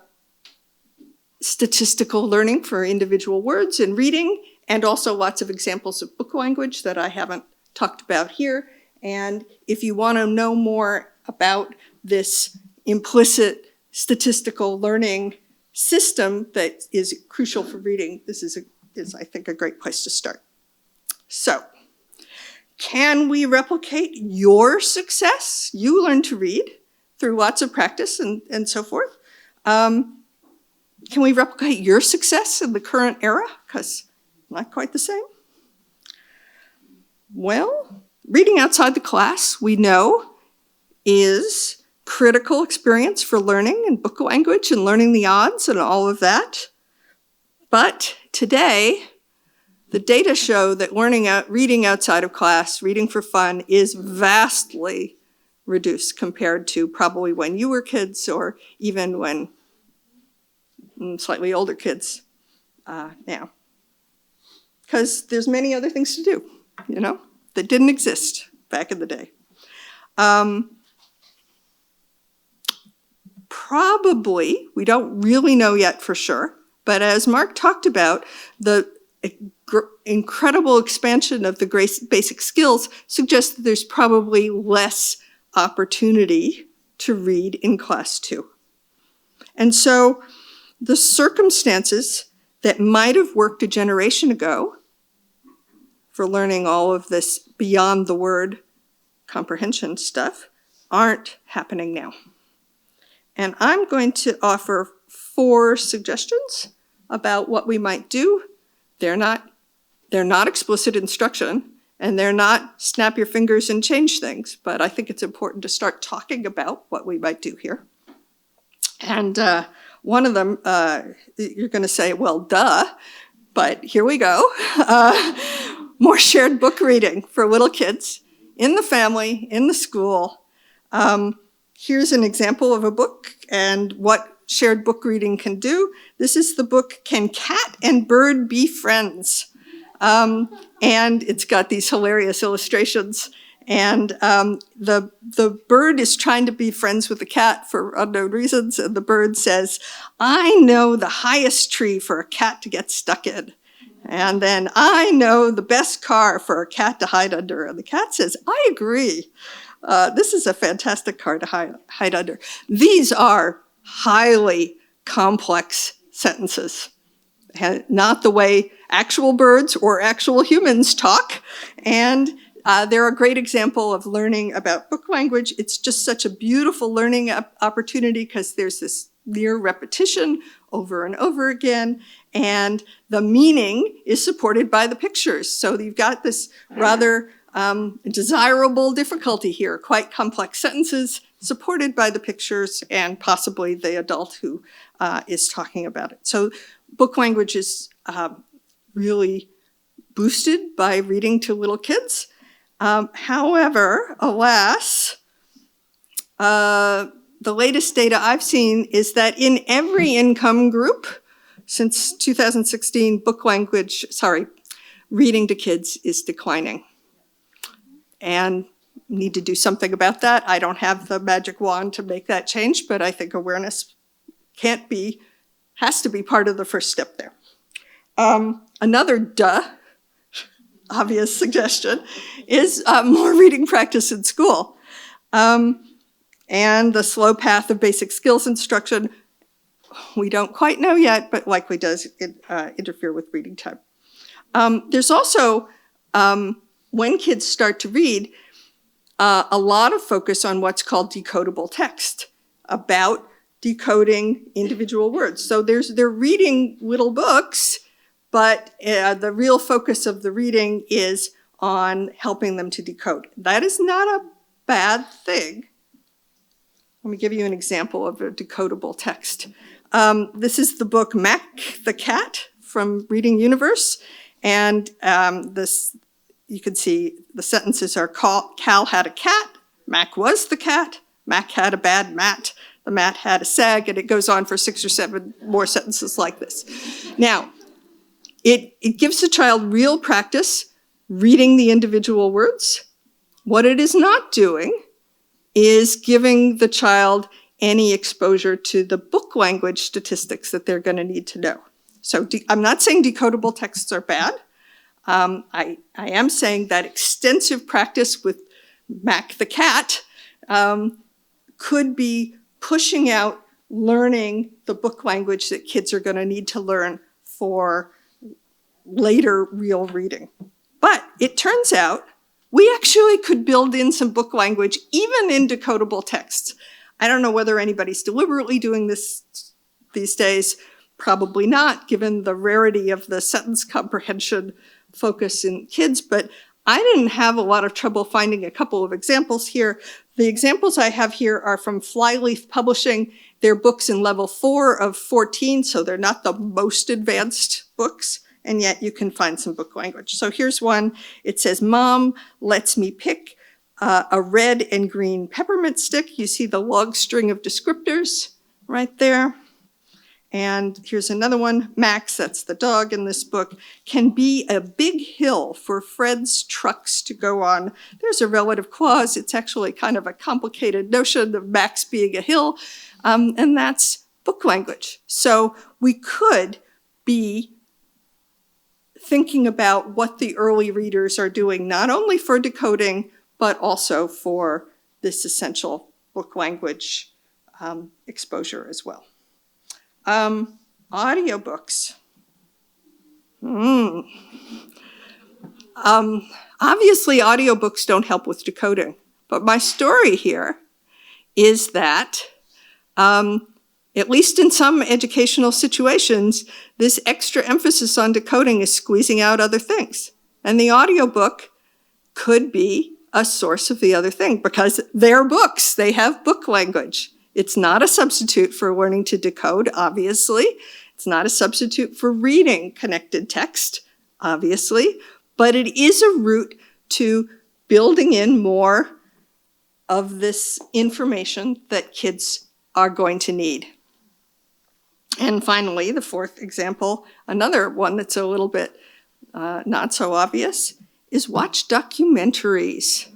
D: statistical learning for individual words and reading, and also lots of examples of book language that I haven't talked about here. And if you want to know more about this implicit statistical learning system that is crucial for reading, this is I think, a great place to start. So, can we replicate your success? You learn to read through lots of practice and so forth. Can we replicate your success in the current era? Because not quite the same. Well, reading outside the class, we know, is critical experience for learning and book language and learning the odds and all of that. But today, the data show that reading outside of class, reading for fun, is vastly reduced compared to probably when you were kids, or even when slightly older kids now. Because there's many other things to do, that didn't exist back in the day. Probably, we don't really know yet for sure, but as Mark talked about, the incredible expansion of the basic skills suggests that there's probably less opportunity to read in class 2. And so the circumstances that might have worked a generation ago for learning all of this beyond the word comprehension stuff aren't happening now. And I'm going to offer 4 suggestions about what we might do. They're not explicit instruction, and they're not snap your fingers and change things, but I think it's important to start talking about what we might do here. And one of them, you're going to say, well, duh, but here we go. More shared book reading for little kids in the family, in the school. Here's an example of a book and what shared book reading can do. This is the book, Can Cat and Bird Be Friends? And it's got these hilarious illustrations. And the bird is trying to be friends with the cat for unknown reasons. And the bird says, I know the highest tree for a cat to get stuck in. And then I know the best car for a cat to hide under. And the cat says, I agree. This is a fantastic car to hide under. These are highly complex sentences, not the way actual birds or actual humans talk. And they're a great example of learning about book language. It's just such a beautiful learning opportunity because there's this near repetition over and over again. And the meaning is supported by the pictures. So you've got this rather desirable difficulty here, quite complex sentences supported by the pictures and possibly the adult who is talking about it. So book language is really boosted by reading to little kids. However, alas, the latest data I've seen is that in every income group since 2016, reading to kids is declining. And need to do something about that. I don't have the magic wand to make that change, but I think awareness has to be part of the first step there. Another obvious suggestion is more reading practice in school. And the slow path of basic skills instruction, we don't quite know yet, but likely does interfere with reading time. There's also, when kids start to read, a lot of focus on what's called decodable text, about decoding individual words. So they're reading little books, but the real focus of the reading is on helping them to decode. That is not a bad thing. Let me give you an example of a decodable text. This is the book Mac the Cat from Reading Universe. And you can see the sentences are Cal had a cat, Mac was the cat, Mac had a bad mat, the mat had a sag, and it goes on for 6 or 7 more sentences like this. Now, it gives the child real practice reading the individual words. What it is not doing is giving the child any exposure to the book language statistics that they're going to need to know. So I'm not saying decodable texts are bad. I am saying that extensive practice with Mac the Cat could be pushing out learning the book language that kids are going to need to learn for later real reading. But it turns out we actually could build in some book language even in decodable texts. I don't know whether anybody's deliberately doing this these days. Probably not, given the rarity of the sentence comprehension focus in kids, but I didn't have a lot of trouble finding a couple of examples here. The examples I have here are from Flyleaf Publishing. They're books in level 4 of 14, so they're not the most advanced books, and yet you can find some book language. So here's one. It says, Mom lets me pick a red and green peppermint stick. You see the log string of descriptors right there. And here's another one. Max, that's the dog in this book, can be a big hill for Fred's trucks to go on. There's a relative clause. It's actually kind of a complicated notion of Max being a hill, and that's book language. So we could be thinking about what the early readers are doing, not only for decoding, but also for this essential book language exposure as well. Audiobooks. Obviously, audiobooks don't help with decoding, but my story here is that, at least in some educational situations, this extra emphasis on decoding is squeezing out other things. And the audiobook could be a source of the other thing because they're books, they have book language. It's not a substitute for learning to decode, obviously. It's not a substitute for reading connected text, obviously. But it is a route to building in more of this information that kids are going to need. And finally, the fourth example, another one that's a little bit not so obvious, is watch documentaries.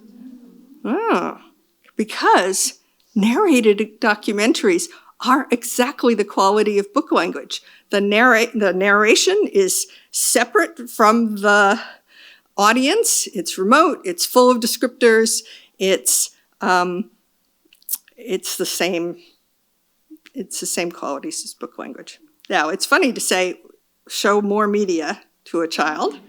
D: Because narrated documentaries are exactly the quality of book language. The narration is separate from the audience. It's remote. It's full of descriptors. It's the same qualities as book language. Now, it's funny to say show more media to a child.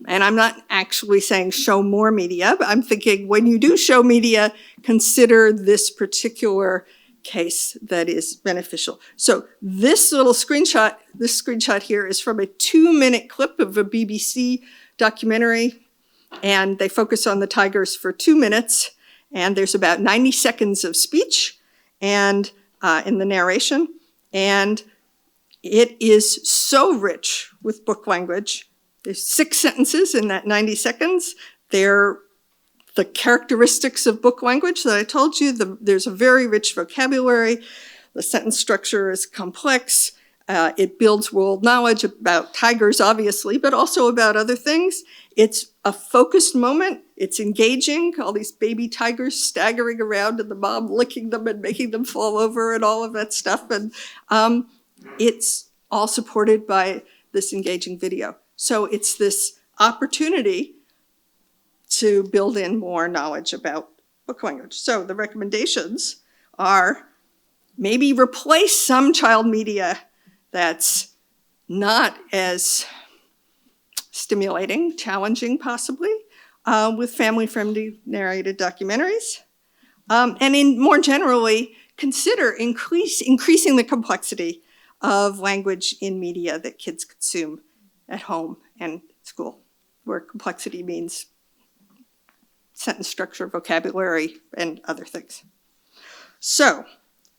D: And I'm not actually saying show more media, but I'm thinking when you do show media, consider this particular case that is beneficial. So this little screenshot here is from a 2-minute clip of a BBC documentary, and they focus on the tigers for 2 minutes, and there's about 90 seconds of speech and in the narration, and it is so rich with book language. There's 6 sentences in that 90 seconds. They're the characteristics of book language that I told you. There's a very rich vocabulary. The sentence structure is complex. It builds world knowledge about tigers, obviously, but also about other things. It's a focused moment. It's engaging. All these baby tigers staggering around and the mom licking them and making them fall over and all of that stuff. And it's all supported by this engaging video. So it's this opportunity to build in more knowledge about book language. So the recommendations are maybe replace some child media that's not as stimulating, challenging possibly, with family-friendly narrated documentaries. And more generally, consider increasing the complexity of language in media that kids consume at home and school, where complexity means sentence structure, vocabulary, and other things. So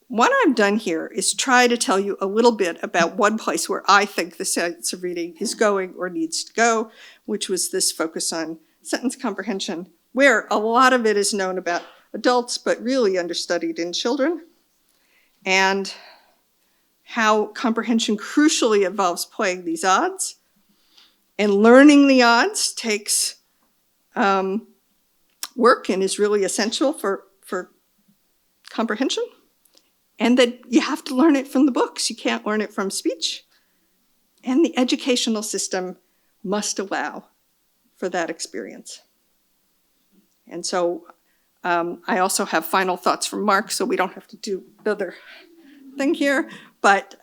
D: what I've done here is try to tell you a little bit about one place where I think the science of reading is going or needs to go, which was this focus on sentence comprehension, where a lot of it is known about adults, but really understudied in children, and how comprehension crucially involves playing these odds. And learning the odds takes work and is really essential for comprehension. And that you have to learn it from the books. You can't learn it from speech. And the educational system must allow for that experience. And so I also have final thoughts from Mark, so we don't have to do another thing here. But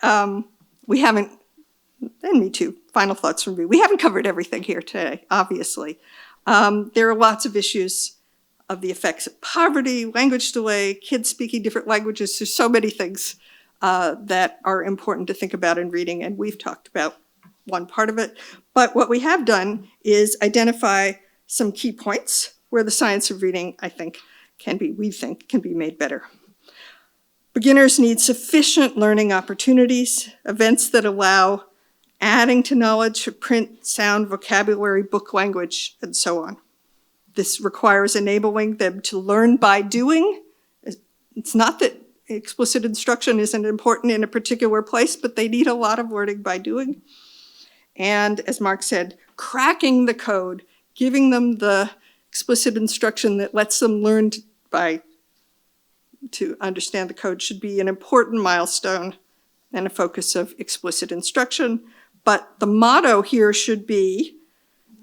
D: we haven't, and me too, final thoughts from me. We haven't covered everything here today, obviously. There are lots of issues of the effects of poverty, language delay, kids speaking different languages. There's so many things that are important to think about in reading, and we've talked about one part of it. But what we have done is identify some key points where the science of reading, we think, can be made better. Beginners need sufficient learning opportunities, events that allow adding to knowledge, print, sound, vocabulary, book language, and so on. This requires enabling them to learn by doing. It's not that explicit instruction isn't important in a particular place, but they need a lot of learning by doing. And as Mark said, cracking the code, giving them the explicit instruction that lets them learn to understand the code should be an important milestone and a focus of explicit instruction. But the motto here should be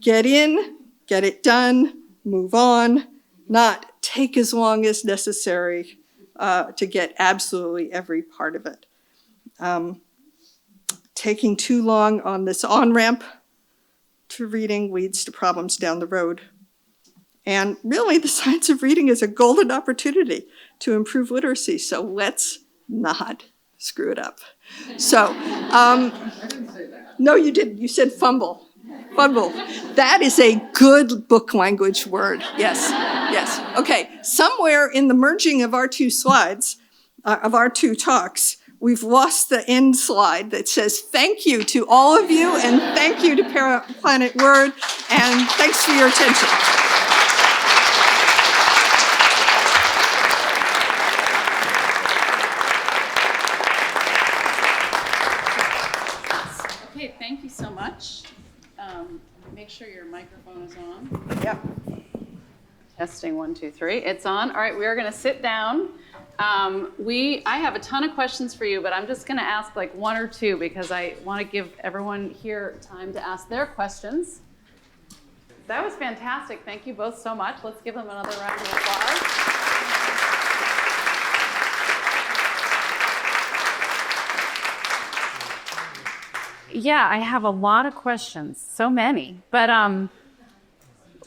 D: get in, get it done, move on, not take as long as necessary to get absolutely every part of it. Taking too long on this on-ramp to reading leads to problems down the road. And really, the science of reading is a golden opportunity to improve literacy, so let's not screw it up. So, I didn't say that. No, you didn't. You said fumble. Fumble. That is a good book language word. Yes, yes. Okay, somewhere in the merging of our two slides, of our two talks, we've lost the end slide that says thank you to all of you, and thank you to Planet Word, and thanks for your attention.
B: Okay, thank you so much. Make sure your microphone is on.
D: Yep.
B: Testing 1, 2, 3. It's on. All right, we are going to sit down. I have a ton of questions for you, but I'm just going to ask like one or two because I want to give everyone here time to ask their questions. That was fantastic. Thank you both so much. Let's give them another round of applause. Yeah, I have a lot of questions, so many. But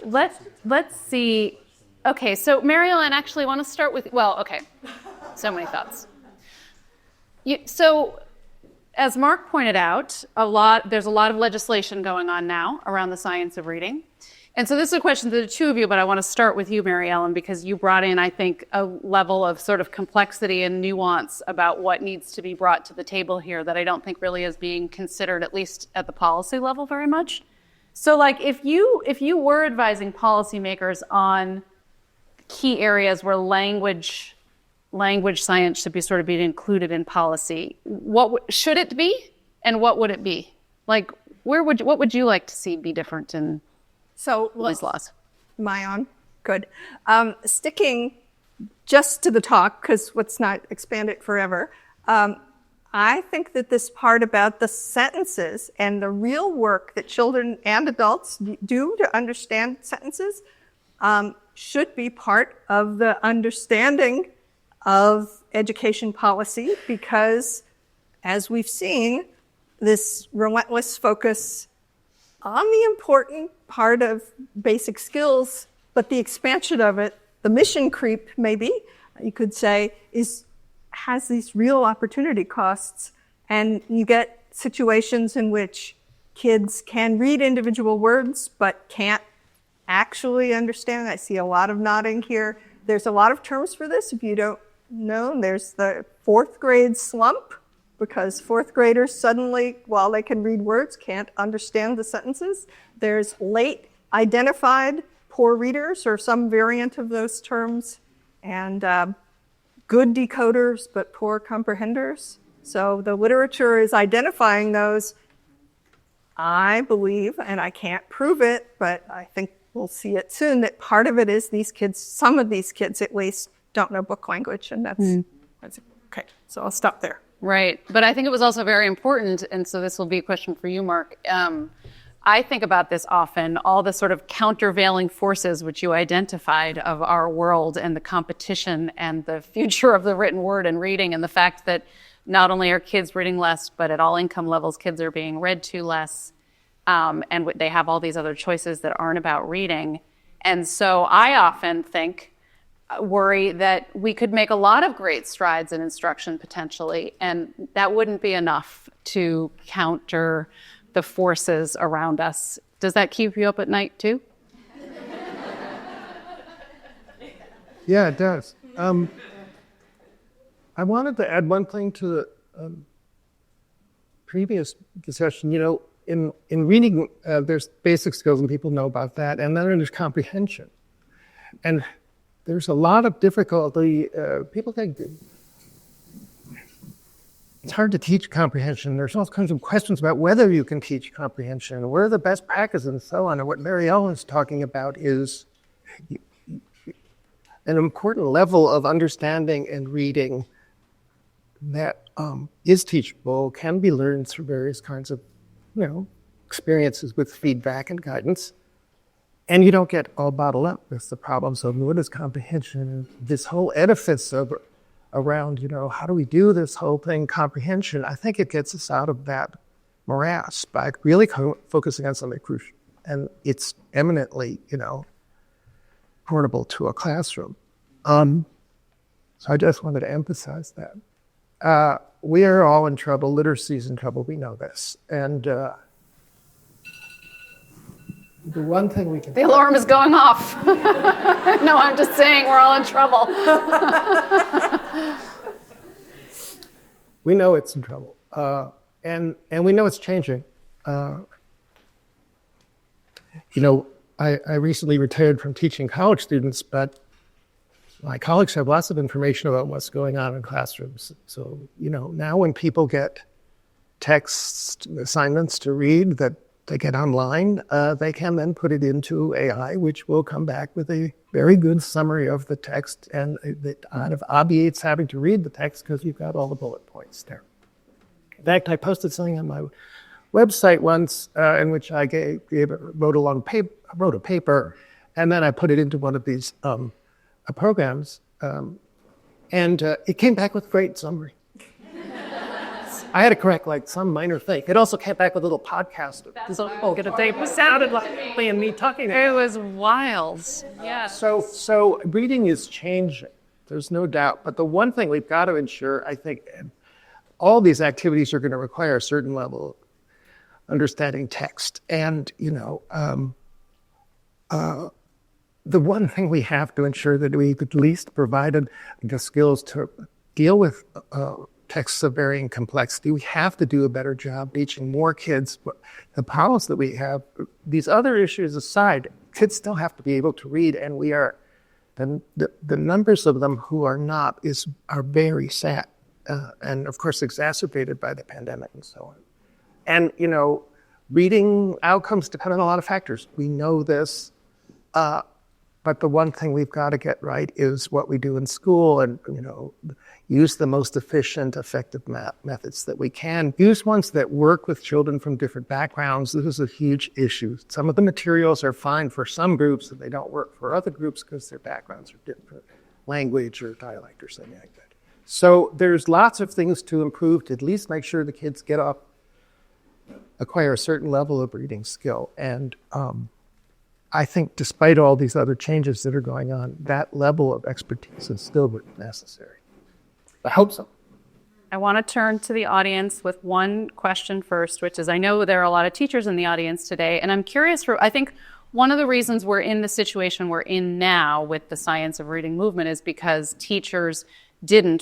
B: let's see. Okay, so Maryellen, actually, I want to start with. Well, okay, so many thoughts. So, as Mark pointed out, there's a lot of legislation going on now around the science of reading. And so this is a question to the two of you, but I want to start with you, Maryellen, because you brought in, I think, a level of sort of complexity and nuance about what needs to be brought to the table here that I don't think really is being considered, at least at the policy level, very much. So, like, if you were advising policymakers on key areas where language science should be sort of being included in policy, what should it be, and what would it be? Like, what would you like to see be different in these laws?
E: Am I on? Good. Sticking just to the talk, because let's not expand it forever. I think that this part about the sentences and the real work that children and adults do to understand sentences should be part of the understanding of education policy, because as we've seen, this relentless focus on the important part of basic skills, but the expansion of it, the mission creep maybe, you could say, has these real opportunity costs. And you get situations in which kids can read individual words but can't actually understand. I see a lot of nodding here. There's a lot of terms for this. If you don't know, there's the fourth grade slump, because fourth graders suddenly, while they can read words, can't understand the sentences. There's late identified poor readers, or some variant of those terms, and good decoders but poor comprehenders. So the literature is identifying those. I believe, and I can't prove it, but I think we'll see it soon, that part of it is these kids, some of these kids at least, don't know book language, and that's okay. So I'll stop there.
B: Right. But I think it was also very important, and so this will be a question for you, Mark. I think about this often, all the sort of countervailing forces which you identified of our world, and the competition and the future of the written word and reading, and the fact that not only are kids reading less, but at all income levels, kids are being read to less, and they have all these other choices that aren't about reading. And so I often worry that we could make a lot of great strides in instruction potentially, and that wouldn't be enough to counter the forces around us. Does that keep you up at night too?
C: Yeah, it does. I wanted to add one thing to the previous discussion. You know, in reading, there's basic skills, and people know about that, and then there's comprehension. And there's a lot of difficulty. People think it's hard to teach comprehension. There's all kinds of questions about whether you can teach comprehension, where are the best practices, and so on. And what Maryellen is talking about is an important level of understanding and reading that is teachable, can be learned through various kinds of, experiences with feedback and guidance. And you don't get all bottled up with the problems of what is comprehension, and this whole edifice around, how do we do this whole thing, comprehension. I think it gets us out of that morass by really focusing on something crucial. And it's eminently, portable to a classroom. So I just wanted to emphasize that. We are all in trouble. Literacy is in trouble. We know this. And the one thing we can...
B: The alarm is going off. No, I'm just saying we're all in trouble.
C: We know it's in trouble. And we know it's changing. I recently retired from teaching college students, but my colleagues have lots of information about what's going on in classrooms. So, now when people get text assignments to read that they get online, they can then put it into AI, which will come back with a very good summary of the text, and it kind of obviates having to read the text because you've got all the bullet points there. In fact, I posted something on my website once in which I wrote a paper, and then I put it into one of these programs, and it came back with a great summary. I had to correct some minor thing. It also came back with a little podcast. It sounded like me talking.
B: It was wild. Yeah.
C: So reading is changing. There's no doubt. But the one thing we've got to ensure, I think, all these activities are going to require a certain level of understanding text. And, the one thing we have to ensure that we at least provided the skills to deal with texts of varying complexity. We have to do a better job teaching more kids the problems that we have. These other issues aside, kids still have to be able to read, and we are, the numbers of them who are not are very sad, and of course exacerbated by the pandemic and so on. And, reading outcomes depend on a lot of factors. We know this, but But the one thing we've got to get right is what we do in school, and use the most efficient, effective methods that we can. Use ones that work with children from different backgrounds. This is a huge issue. Some of the materials are fine for some groups, and they don't work for other groups because their backgrounds are different, language or dialect or something like that. So there's lots of things to improve to at least make sure the kids acquire a certain level of reading skill. And I think despite all these other changes that are going on, that level of expertise is still necessary. I hope so.
B: I want to turn to the audience with one question first, which is, I know there are a lot of teachers in the audience today, and I'm curious I think one of the reasons we're in the situation we're in now with the science of reading movement is because teachers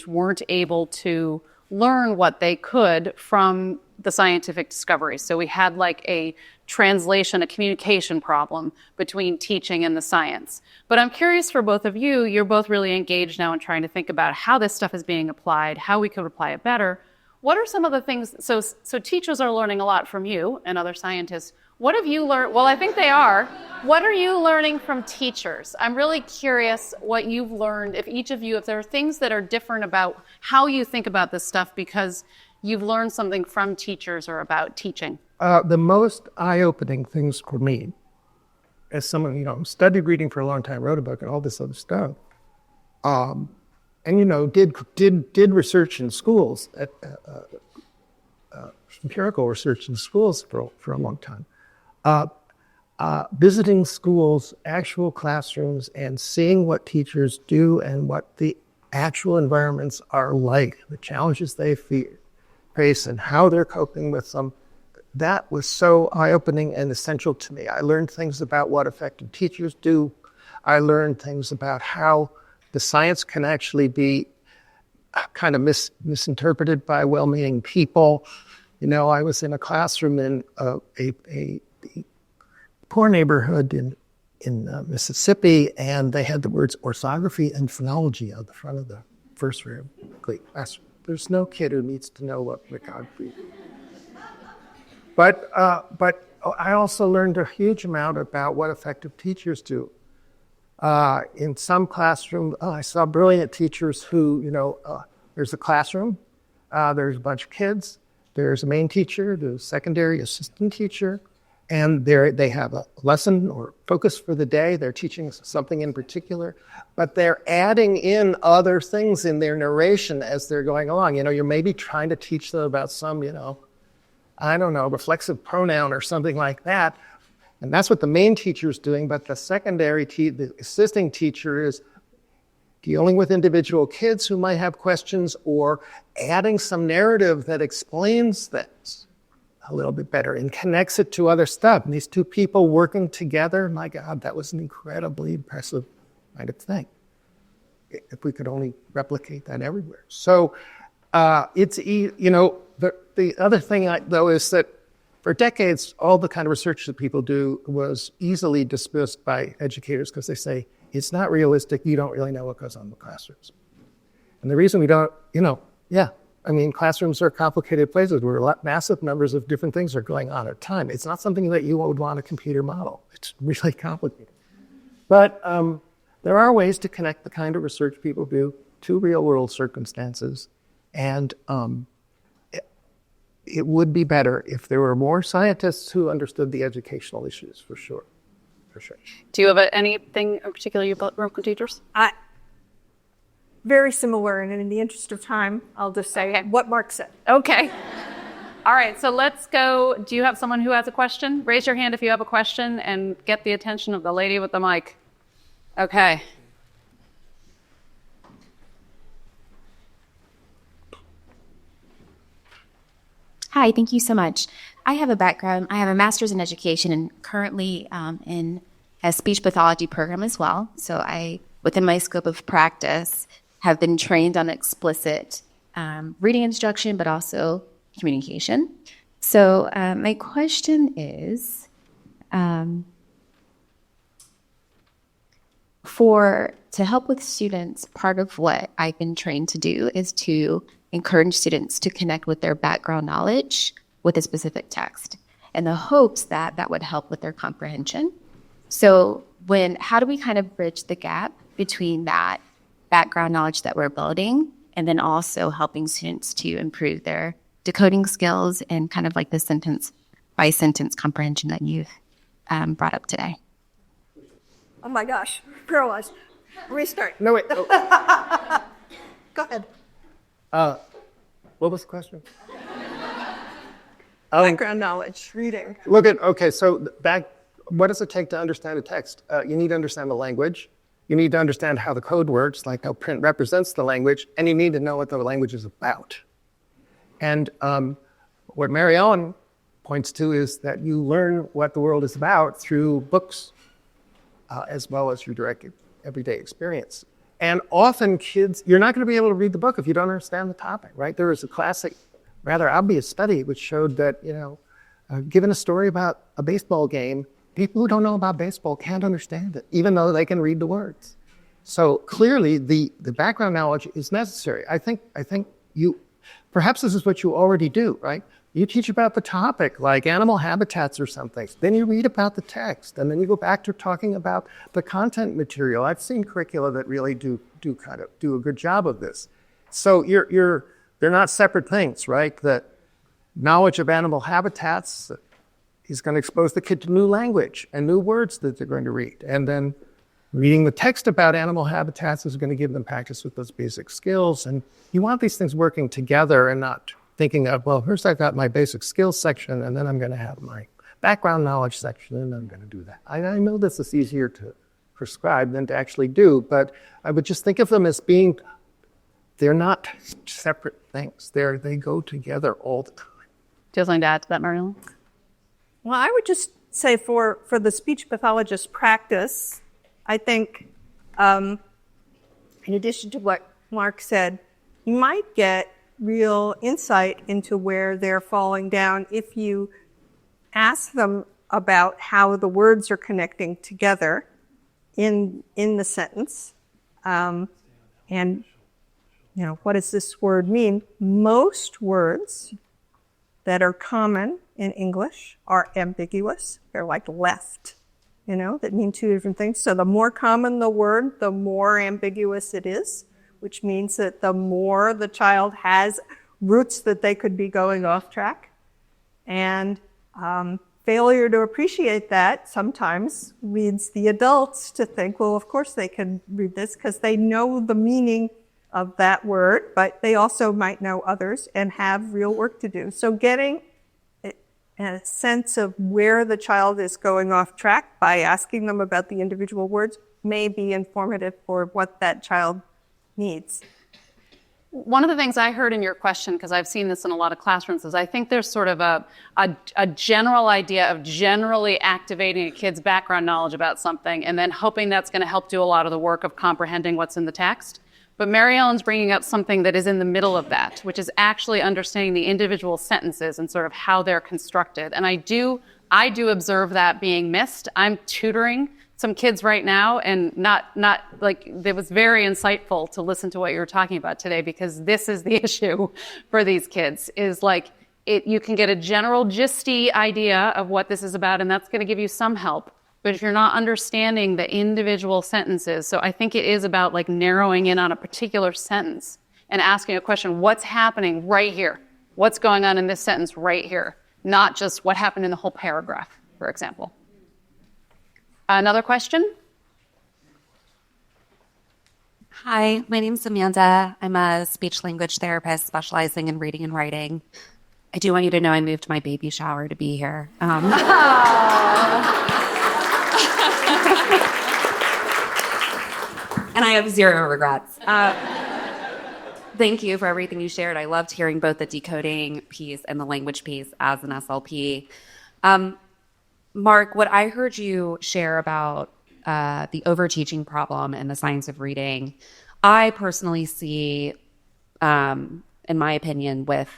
B: weren't able to learn what they could from the scientific discoveries. So we had like a communication problem between teaching and the science. But I'm curious for both of you, you're both really engaged now in trying to think about how this stuff is being applied, how we could apply it better. What are some of the things, so teachers are learning a lot from you and other scientists. What have you learned? Well, I think they are. What are you learning from teachers? I'm really curious what you've learned, if there are things that are different about how you think about this stuff because you've learned something from teachers or about teaching.
C: The most eye-opening things for me, as someone, studied reading for a long time, wrote a book and all this other stuff, and, did research in schools, empirical research in schools for a long time. Visiting schools, actual classrooms, and seeing what teachers do and what the actual environments are like, the challenges they face and how they're coping with them, that was so eye-opening and essential to me. I learned things about what effective teachers do. I learned things about how the science can actually be kind of misinterpreted by well-meaning people. I was in a classroom in a poor neighborhood in Mississippi, and they had the words orthography and phonology on the front of the first room classroom. There's no kid who needs to know what lithography is. But I also learned a huge amount about what effective teachers do. In some classrooms, I saw brilliant teachers who, there's a classroom, there's a bunch of kids, there's a main teacher, there's a secondary assistant teacher, and they have a lesson or focus for the day. They're teaching something in particular, but they're adding in other things in their narration as they're going along. You're maybe trying to teach them about some, reflexive pronoun or something like that. And that's what the main teacher is doing, but the secondary, the assisting teacher is dealing with individual kids who might have questions or adding some narrative that explains things a little bit better and connects it to other stuff. And these two people working together, my God, that was an incredibly impressive kind of thing. If we could only replicate that everywhere. So the other thing, though, is that for decades, all the kind of research that people do was easily dismissed by educators because they say, it's not realistic, you don't really know what goes on in the classrooms. And the reason we don't, classrooms are complicated places where massive numbers of different things are going on at a time. It's not something that you would want a computer model. It's really complicated. But there are ways to connect the kind of research people do to real-world circumstances. And it would be better if there were more scientists who understood the educational issues, for sure.
B: Do you have anything in particular you learned from teachers?
E: Very similar, and in the interest of time, I'll just say what Mark said.
B: Okay. All right, so let's go. Do you have someone who has a question? Raise your hand if you have a question and get the attention of the lady with the mic. Okay.
F: Hi, thank you so much. I have a background. I have a master's in education and currently in a speech pathology program as well. So I, within my scope of practice, have been trained on explicit reading instruction, but also communication. So my question is, to help with students, part of what I've been trained to do is to encourage students to connect with their background knowledge with a specific text in the hopes that that would help with their comprehension. So how do we kind of bridge the gap between that background knowledge that we're building and then also helping students to improve their decoding skills and kind of like the sentence by sentence comprehension that you've brought up today?
E: Oh my gosh, paralyzed. Restart.
C: No, wait. Oh,
E: Go ahead.
C: what was the question?
E: Background knowledge, reading.
C: Okay, so what does it take to understand a text? You need to understand the language. You need to understand how the code works, like how print represents the language, and you need to know what the language is about. And what Maryellen points to is that you learn what the world is about through books, as well as your direct everyday experience. And often kids, you're not going to be able to read the book if you don't understand the topic, right? There was a classic, rather obvious study which showed that, given a story about a baseball game, people who don't know about baseball can't understand it, even though they can read the words. So clearly, the background knowledge is necessary. I think perhaps this is what you already do, right? You teach about the topic, like animal habitats or something. Then you read about the text, and then you go back to talking about the content material. I've seen curricula that really do a good job of this. So they're not separate things, right? That knowledge of animal habitats is going to expose the kid to new language and new words that they're going to read. And then reading the text about animal habitats is going to give them practice with those basic skills. And you want these things working together and not thinking of, well, first I've got my basic skills section, and then I'm going to have my background knowledge section, and I'm going to do that. I know this is easier to prescribe than to actually do, but I would just think of them as they're not separate things. They go together all the time.
B: Do you have something to add to that, Maryellen?
E: Well, I would just say for the speech pathologist practice, I think in addition to what Mark said, you might get real insight into where they're falling down if you ask them about how the words are connecting together in the sentence. And, what does this word mean? Most words that are common in English are ambiguous. They're like left, that mean two different things. So the more common the word, the more ambiguous it is, which means that the more the child has roots that they could be going off track. And failure to appreciate that sometimes leads the adults to think, well, of course they can read this because they know the meaning of that word, but they also might know others and have real work to do. So getting a sense of where the child is going off track by asking them about the individual words may be informative for what that child needs.
B: One of the things I heard in your question, because I've seen this in a lot of classrooms, is I think there's sort of a general idea of generally activating a kid's background knowledge about something and then hoping that's going to help do a lot of the work of comprehending what's in the text. But Maryellen's bringing up something that is in the middle of that, which is actually understanding the individual sentences and sort of how they're constructed. And I do observe that being missed. I'm tutoring some kids right now, and not like, it was very insightful to listen to what you were talking about today, because this is the issue for these kids, is like, you can get a general gisty idea of what this is about, and that's going to give you some help. But if you're not understanding the individual sentences, so I think it is about like narrowing in on a particular sentence and asking a question, what's happening right here? What's going on in this sentence right here? Not just what happened in the whole paragraph, for example. Another question?
G: Hi, my name's Amanda. I'm a speech language therapist specializing in reading and writing. I do want you to know I moved my baby shower to be here. And I have zero regrets. Thank you for everything you shared. I loved hearing both the decoding piece and the language piece as an SLP. Mark, what I heard you share about the overteaching problem in the science of reading, I personally see, in my opinion, with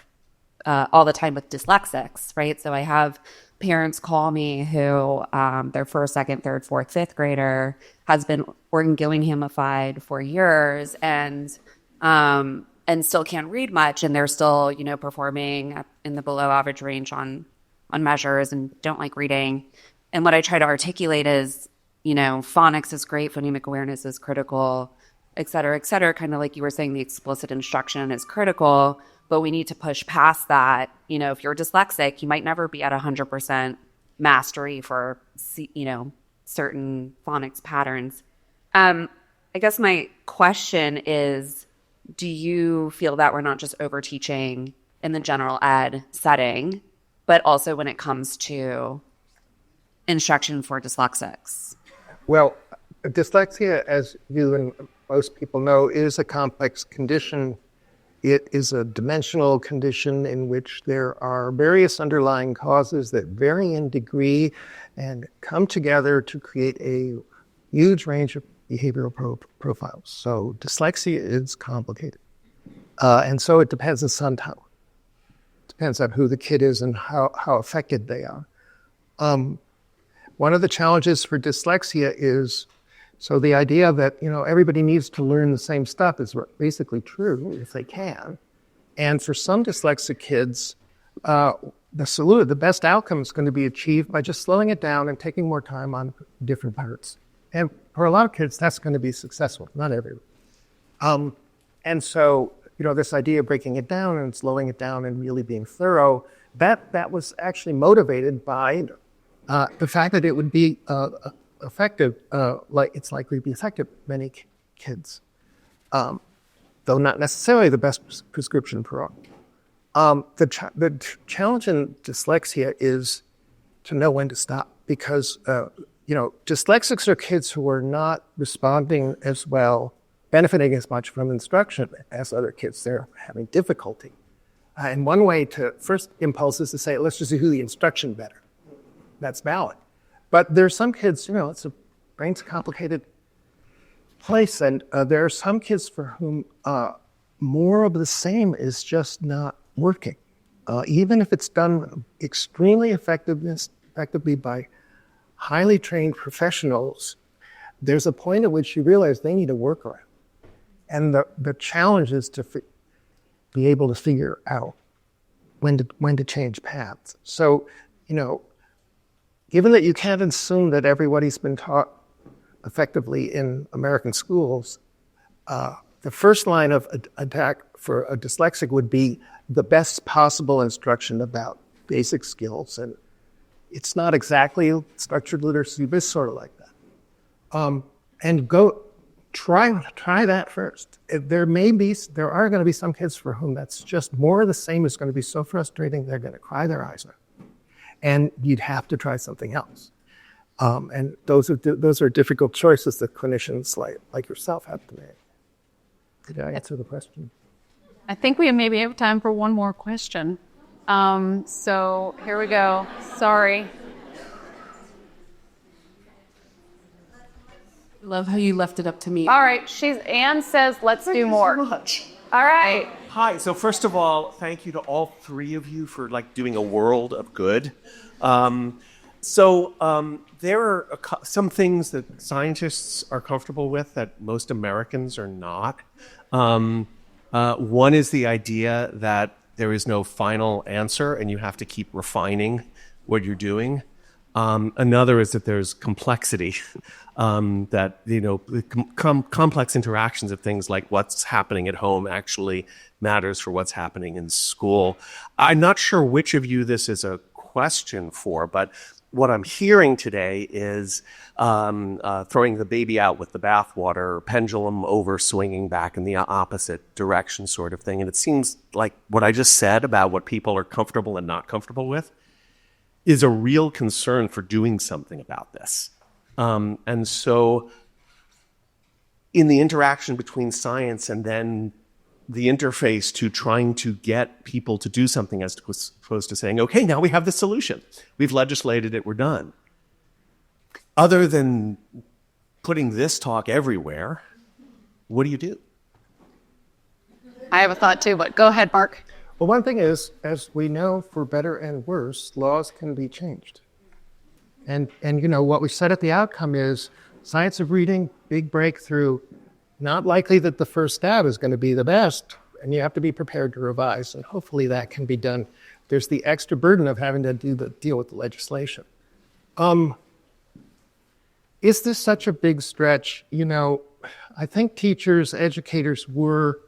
G: all the time with dyslexics, right? So I have parents call me who their first, second, third, fourth, fifth grader has been organ-gillinghamified for years and still can't read much, and they're still, performing in the below average range on measures and don't like reading. And what I try to articulate is, phonics is great, phonemic awareness is critical, et cetera, kind of like you were saying, the explicit instruction is critical, but we need to push past that. If you're dyslexic, you might never be at 100% mastery for, certain phonics patterns. I guess my question is, do you feel that we're not just over-teaching in the general ed setting, but also when it comes to instruction for dyslexics?
C: Well, dyslexia, as you and most people know, is a complex condition. It is a dimensional condition in which there are various underlying causes that vary in degree and come together to create a huge range of behavioral profiles. So dyslexia is complicated. And so it depends on who the kid is and how affected they are. One of the challenges for dyslexia is, so the idea that, everybody needs to learn the same stuff is basically true if they can. And for some dyslexic kids, the best outcome is going to be achieved by just slowing it down and taking more time on different parts. And for a lot of kids, that's going to be successful, not everyone. And so, this idea of breaking it down and slowing it down and really being thorough, that was actually motivated by the fact that it would be effective, it's likely to be effective for many kids, though not necessarily the best prescription for all. The challenge in dyslexia is to know when to stop, because dyslexics are kids who are not responding as well, benefiting as much from instruction as other kids. They're having difficulty. And one way to first impulse is to say, let's just do the instruction better. That's valid. But there are some kids, brain's a complicated place, and there are some kids for whom more of the same is just not working. Even if it's done extremely effectively by highly trained professionals, there's a point at which you realize they need a workaround. And the challenge is to be able to figure out when to change paths. So, given that you can't assume that everybody's been taught effectively in American schools, the first line of attack for a dyslexic would be the best possible instruction about basic skills. And it's not exactly structured literacy, but it's sort of like that. And try that first. There are going to be some kids for whom that's just more of the same is going to be so frustrating they're going to cry their eyes out. And you'd have to try something else. And those are difficult choices that clinicians like yourself have to make. Did I answer the question?
B: I think we maybe have time for one more question. So here we go. Sorry.
H: Love how you left it up to me.
B: All right. Anne says, let's do more.
I: Thank you so much.
B: All right.
I: Hi. So first of all, thank you to all three of you for doing a world of good. There are some things that scientists are comfortable with that most Americans are not. One is the idea that there is no final answer and you have to keep refining what you're doing. Another is that there's complexity, complex interactions of things like what's happening at home actually matters for what's happening in school. I'm not sure which of you this is a question for, but what I'm hearing today is throwing the baby out with the bathwater, pendulum over swinging back in the opposite direction sort of thing. And it seems like what I just said about what people are comfortable and not comfortable with is a real concern for doing something about this. And so in the interaction between science and then the interface to trying to get people to do something as opposed to saying, okay, now we have the solution. We've legislated it, we're done. Other than putting this talk everywhere, what do you do?
B: I have a thought too, but go ahead, Mark.
C: Well, one thing is, as we know, for better and worse, laws can be changed. And what we said at the outcome is science of reading, big breakthrough, not likely that the first stab is going to be the best, and you have to be prepared to revise, and hopefully that can be done. There's the extra burden of having to deal with the legislation. is this such a big stretch? You know, I think teachers, educators were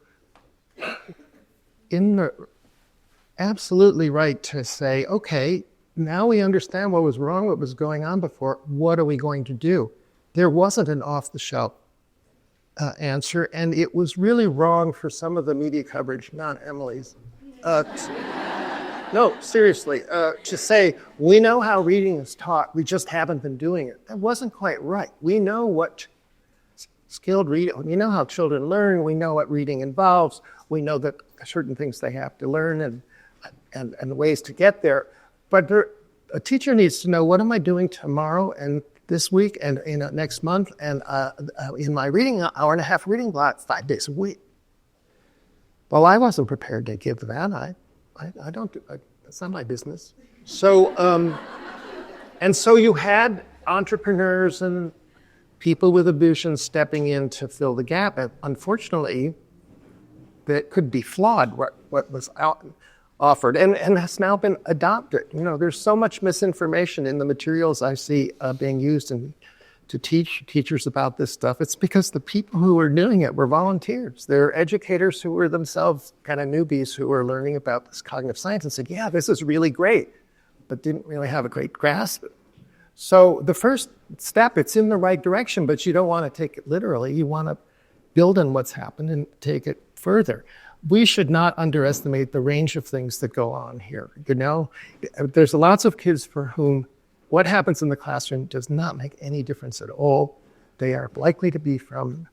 C: absolutely right to say, okay, now we understand what was wrong, what was going on before, what are we going to do? There wasn't an off-the-shelf answer, and it was really wrong for some of the media coverage, not Emily's. No, seriously, to say, we know how reading is taught, we just haven't been doing it. That wasn't quite right. We know what skilled reading, we know how children learn, we know what reading involves, we know that certain things they have to learn and ways to get there. But a teacher needs to know, what am I doing tomorrow and this week and next month and in my reading hour and a half reading block 5 days a week? Well, I wasn't prepared to give that. I don't do, that's not my business. So, and so you had entrepreneurs and people with a vision stepping in to fill the gap. And unfortunately, that could be flawed, what was offered and has now been adopted. You know, there's so much misinformation in the materials I see being used to teach teachers about this stuff. It's because the people who were doing it were volunteers. They're educators who were themselves kind of newbies who were learning about this cognitive science and said, yeah, this is really great, but didn't really have a great grasp. So the first step, it's in the right direction, but you don't want to take it literally. You want to build on what's happened and take it further. We should not underestimate the range of things that go on here. You know, there's lots of kids for whom what happens in the classroom does not make any difference at all. They are likely to be from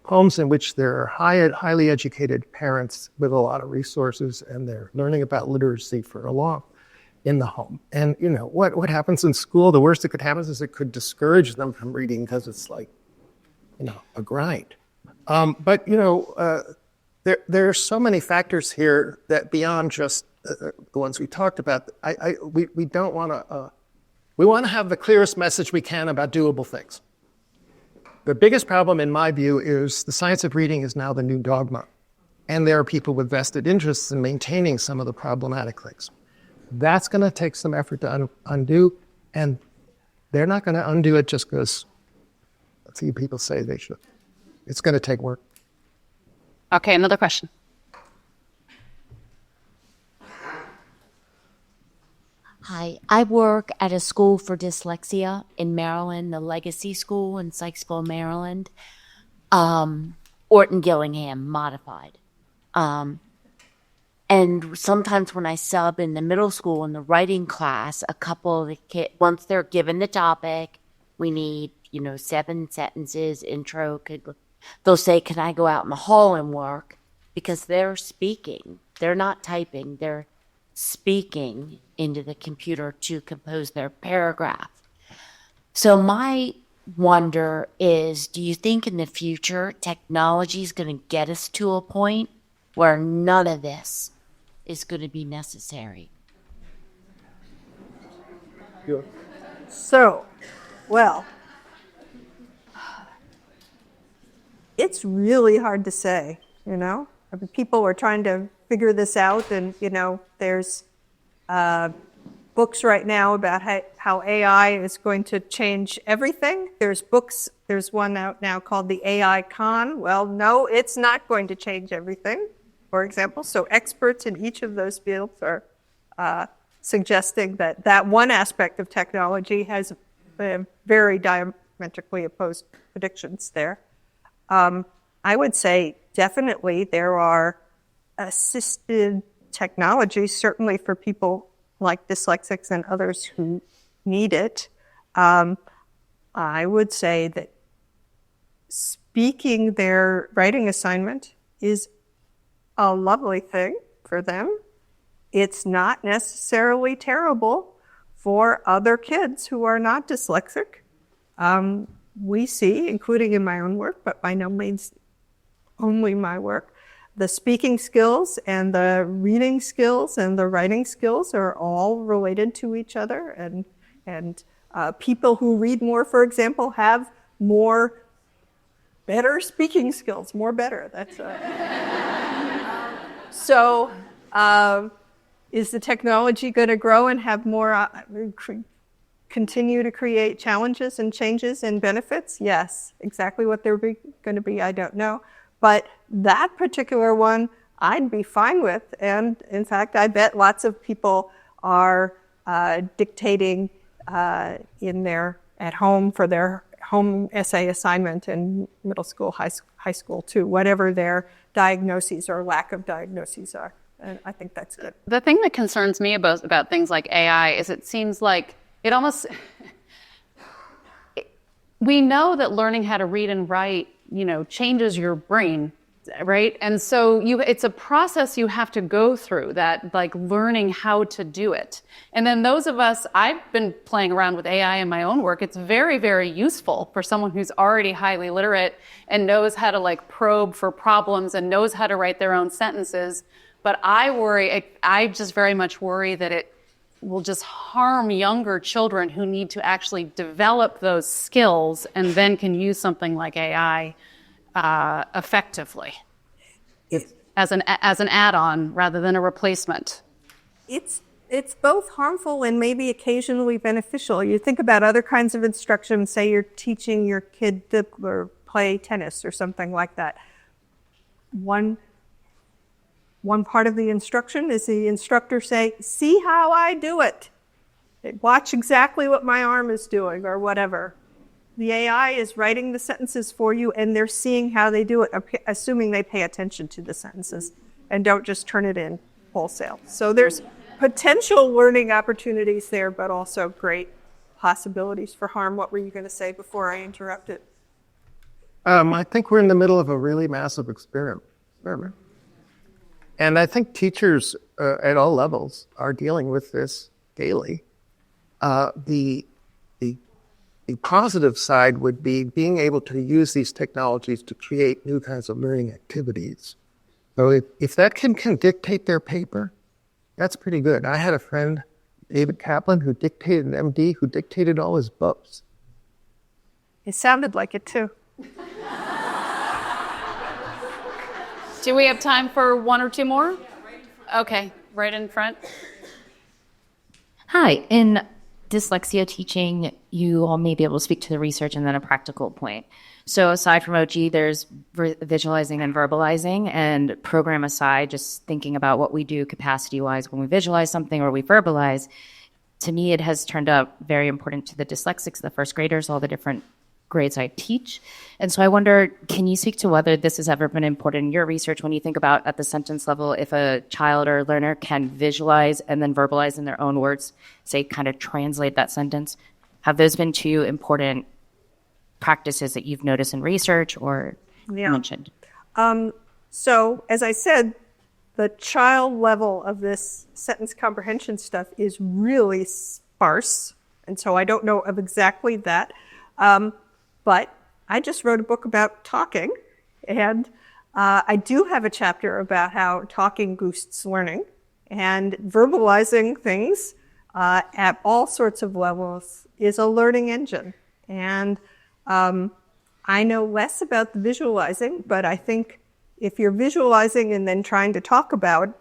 C: homes in which there are highly educated parents with a lot of resources, and they're learning about literacy in the home. And you know, what happens in school, the worst that could happen is it could discourage them from reading because it's like, you know, a grind. But you know, there are so many factors here that beyond just the ones we talked about, we don't want to, we want to have the clearest message we can about doable things. The biggest problem, in my view, is the science of reading is now the new dogma. And there are people with vested interests in maintaining some of the problematic things. That's going to take some effort to undo, and they're not going to undo it just because a few people say they should. It's going to take work.
B: Okay, another question.
J: Hi, I work at a school for dyslexia in Maryland, the Legacy School in Sykesville, Maryland. Orton Gillingham, modified. And sometimes when I sub in the middle school in the writing class, a couple of the kids, once they're given the topic, we need, 7 sentences, intro, they'll say, can I go out in the hall and work? Because they're speaking. They're not typing. They're speaking into the computer to compose their paragraph. So my wonder is, do you think in the future technology is going to get us to a point where none of this is going to be necessary?
E: So, well, it's really hard to say, I mean, people are trying to figure this out, and, there's books right now about how AI is going to change everything. There's one out now called the AI Con. Well, no, it's not going to change everything, for example. So experts in each of those fields are suggesting that one aspect of technology has very diametrically opposed predictions there. I would say definitely there are assisted technologies, certainly for people like dyslexics and others who need it. I would say that speaking their writing assignment is a lovely thing for them. It's not necessarily terrible for other kids who are not dyslexic. We see, including in my own work, but by no means only my work, the speaking skills and the reading skills and the writing skills are all related to each other. And people who read more, for example, have better speaking skills, better. That's so. Is the technology going to grow and have more? continue to create challenges and changes and benefits? Yes. Exactly what they're going to be, I don't know. But that particular one, I'd be fine with. And in fact, I bet lots of people are dictating at home for their home essay assignment in middle school, high school too, whatever their diagnoses or lack of diagnoses are. And I think that's good.
B: The thing that concerns me about things like AI is it seems like it almost, we know that learning how to read and write, changes your brain, right? And so it's a process you have to go through, that like learning how to do it. And then those of us, I've been playing around with AI in my own work. It's very, very useful for someone who's already highly literate and knows how to like probe for problems and knows how to write their own sentences. But I just very much worry that it will just harm younger children who need to actually develop those skills and then can use something like AI effectively as an add-on rather than a replacement.
E: It's both harmful and maybe occasionally beneficial. You think about other kinds of instruction, say you're teaching your kid to play tennis or something like that. One part of the instruction is the instructor say, see how I do it. Watch exactly what my arm is doing or whatever. The AI is writing the sentences for you and they're seeing how they do it, assuming they pay attention to the sentences and don't just turn it in wholesale. So there's potential learning opportunities there, but also great possibilities for harm. What were you going to say before I interrupted?
C: I think we're in the middle of a really massive experiment. And I think teachers at all levels are dealing with this daily. The positive side would be being able to use these technologies to create new kinds of learning activities. So if that can dictate their paper, that's pretty good. I had a friend, David Kaplan, who dictated an MD, who dictated all his books.
E: It sounded like it too.
B: Do we have time for one or two more? Okay, right in front.
K: Hi, in dyslexia teaching, you all may be able to speak to the research and then a practical point. So aside from OG, there's visualizing and verbalizing, and program aside, just thinking about what we do capacity-wise when we visualize something or we verbalize. To me, it has turned out very important to the dyslexics, the first graders, all the different grades I teach. And so I wonder, can you speak to whether this has ever been important in your research when you think about at the sentence level, if a child or learner can visualize and then verbalize in their own words, say kind of translate that sentence? Have those been two important practices that you've noticed in research or mentioned?
E: So as I said, the child level of this sentence comprehension stuff is really sparse. And so I don't know of exactly that. But I just wrote a book about talking, and I do have a chapter about how talking boosts learning, and verbalizing things at all sorts of levels is a learning engine. And I know less about the visualizing, but I think if you're visualizing and then trying to talk about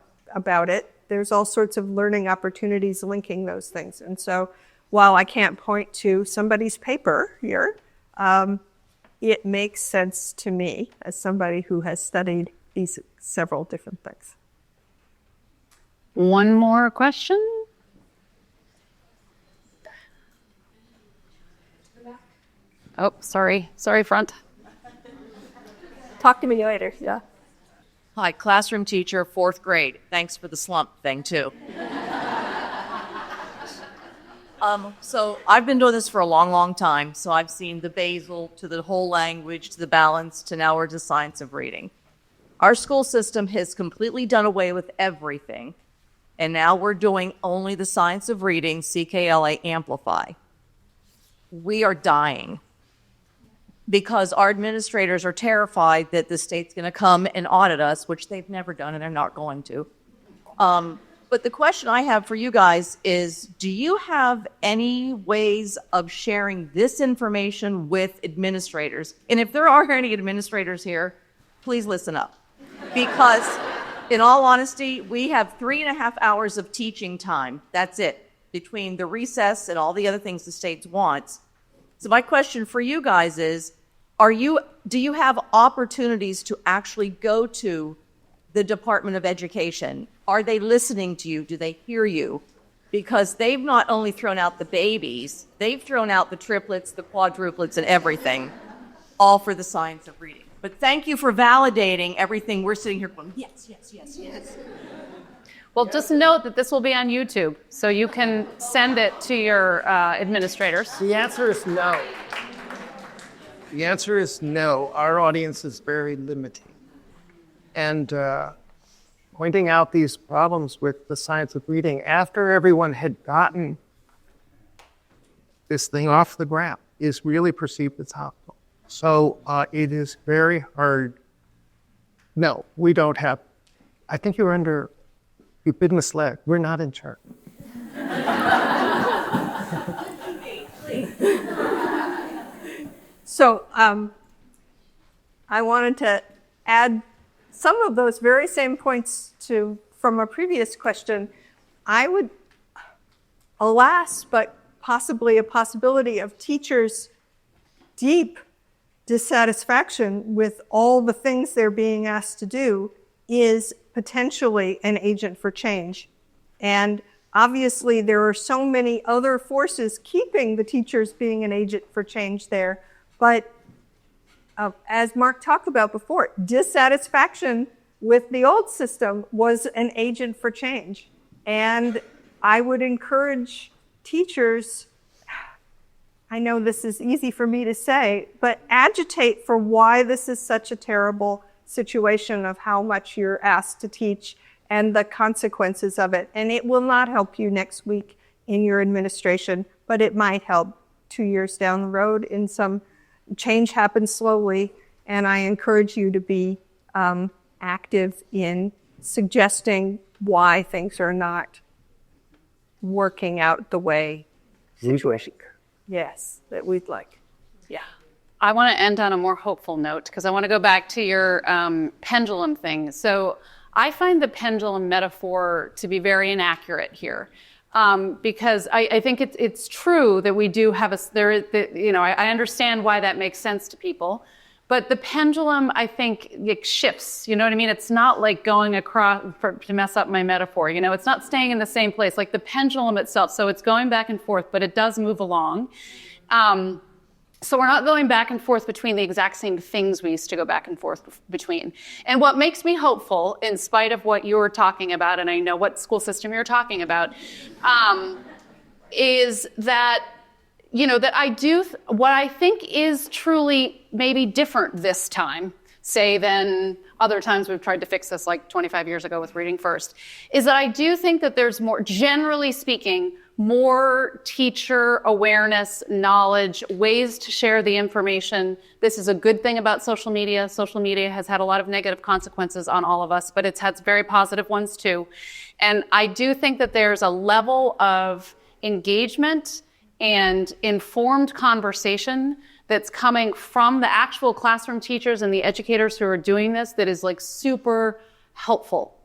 E: it, there's all sorts of learning opportunities linking those things. And so while I can't point to somebody's paper here, it makes sense to me as somebody who has studied these several different things.
B: One more question? Oh, sorry, front.
E: Talk to me later, yeah.
L: Hi, classroom teacher, 4th grade. Thanks for the slump thing, too. So I've been doing this for a long, long time. So I've seen the basal to the whole language to the balance to now we're to science of reading. Our school system has completely done away with everything. And now we're doing only the science of reading, CKLA Amplify. We are dying because our administrators are terrified that the state's going to come and audit us, which they've never done and they're not going to. But the question I have for you guys is, do you have any ways of sharing this information with administrators? And if there are any administrators here, please listen up. Because in all honesty, we have 3.5 hours of teaching time. That's it. between the recess and all the other things the state wants. So my question for you guys is, do you have opportunities to actually go to the Department of Education? Are they listening to you? Do they hear you? Because they've not only thrown out the babies, they've thrown out the triplets, the quadruplets, and everything, all for the science of reading. But thank you for validating everything. We're sitting here going, yes, yes, yes, yes.
B: Well, just note that this will be on YouTube, so you can send it to your administrators.
C: The answer is no. The answer is no. Our audience is very limiting. And pointing out these problems with the science of reading after everyone had gotten this thing off the ground is really perceived as helpful. So it is very hard. No, we don't have. I think you've been misled. We're not in charge.
E: So I wanted to add some of those very same points from a previous question. I would, alas, but possibly a possibility of teachers' deep dissatisfaction with all the things they're being asked to do is potentially an agent for change. And obviously there are so many other forces keeping the teachers being an agent for change there. But as Mark talked about before, dissatisfaction with the old system was an agent for change. And I would encourage teachers, I know this is easy for me to say, but agitate for why this is such a terrible situation of how much you're asked to teach and the consequences of it. And it will not help you next week in your administration, but it might help 2 years down the road. In some change happens slowly, and I encourage you to be active in suggesting why things are not working out the way yes, that we'd like. Yeah.
B: I want to end on a more hopeful note because I want to go back to your pendulum thing. So I find the pendulum metaphor to be very inaccurate here because I think it's true that we do have I understand why that makes sense to people, but the pendulum, I think, it shifts. You know what I mean? It's not like going across, to mess up my metaphor, it's not staying in the same place, like the pendulum itself. So it's going back and forth, but it does move along. So we're not going back and forth between the exact same things we used to go back and forth between. And what makes me hopeful, in spite of what you're talking about, and I know what school system you're talking about, is that, that I do, what I think is truly maybe different this time, say, than other times we've tried to fix this like 25 years ago with Reading First, is that I do think that there's more, generally speaking, more teacher awareness, knowledge, ways to share the information. This is a good thing about social media. Social media has had a lot of negative consequences on all of us, but it's had very positive ones too. And I do think that there's a level of engagement and informed conversation that's coming from the actual classroom teachers and the educators who are doing this that is like super helpful.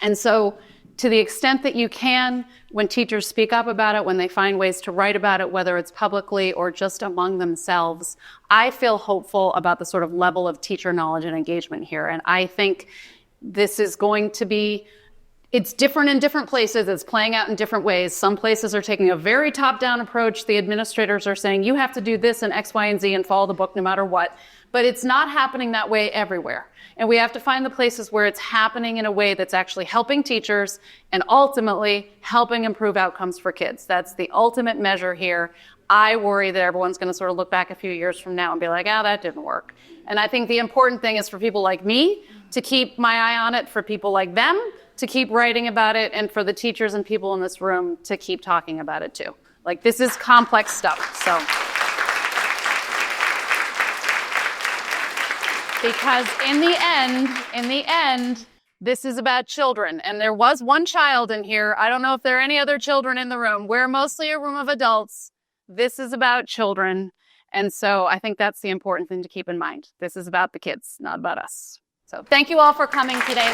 B: And so to the extent that you can, when teachers speak up about it, when they find ways to write about it, whether it's publicly or just among themselves, I feel hopeful about the sort of level of teacher knowledge and engagement here. And I think this is going to be, it's different in different places. It's playing out in different ways. Some places are taking a very top-down approach. The administrators are saying, you have to do this and X, Y, and Z and follow the book no matter what. But it's not happening that way everywhere. And we have to find the places where it's happening in a way that's actually helping teachers and ultimately helping improve outcomes for kids. That's the ultimate measure here. I worry that everyone's going to sort of look back a few years from now and be like, that didn't work. And I think the important thing is for people like me to keep my eye on it, for people like them to keep writing about it, and for the teachers and people in this room to keep talking about it too. Like, this is complex stuff, so. Because in the end, this is about children. And there was one child in here. I don't know if there are any other children in the room. We're mostly a room of adults. This is about children. And so I think that's the important thing to keep in mind. This is about the kids, not about us. So thank you all for coming today.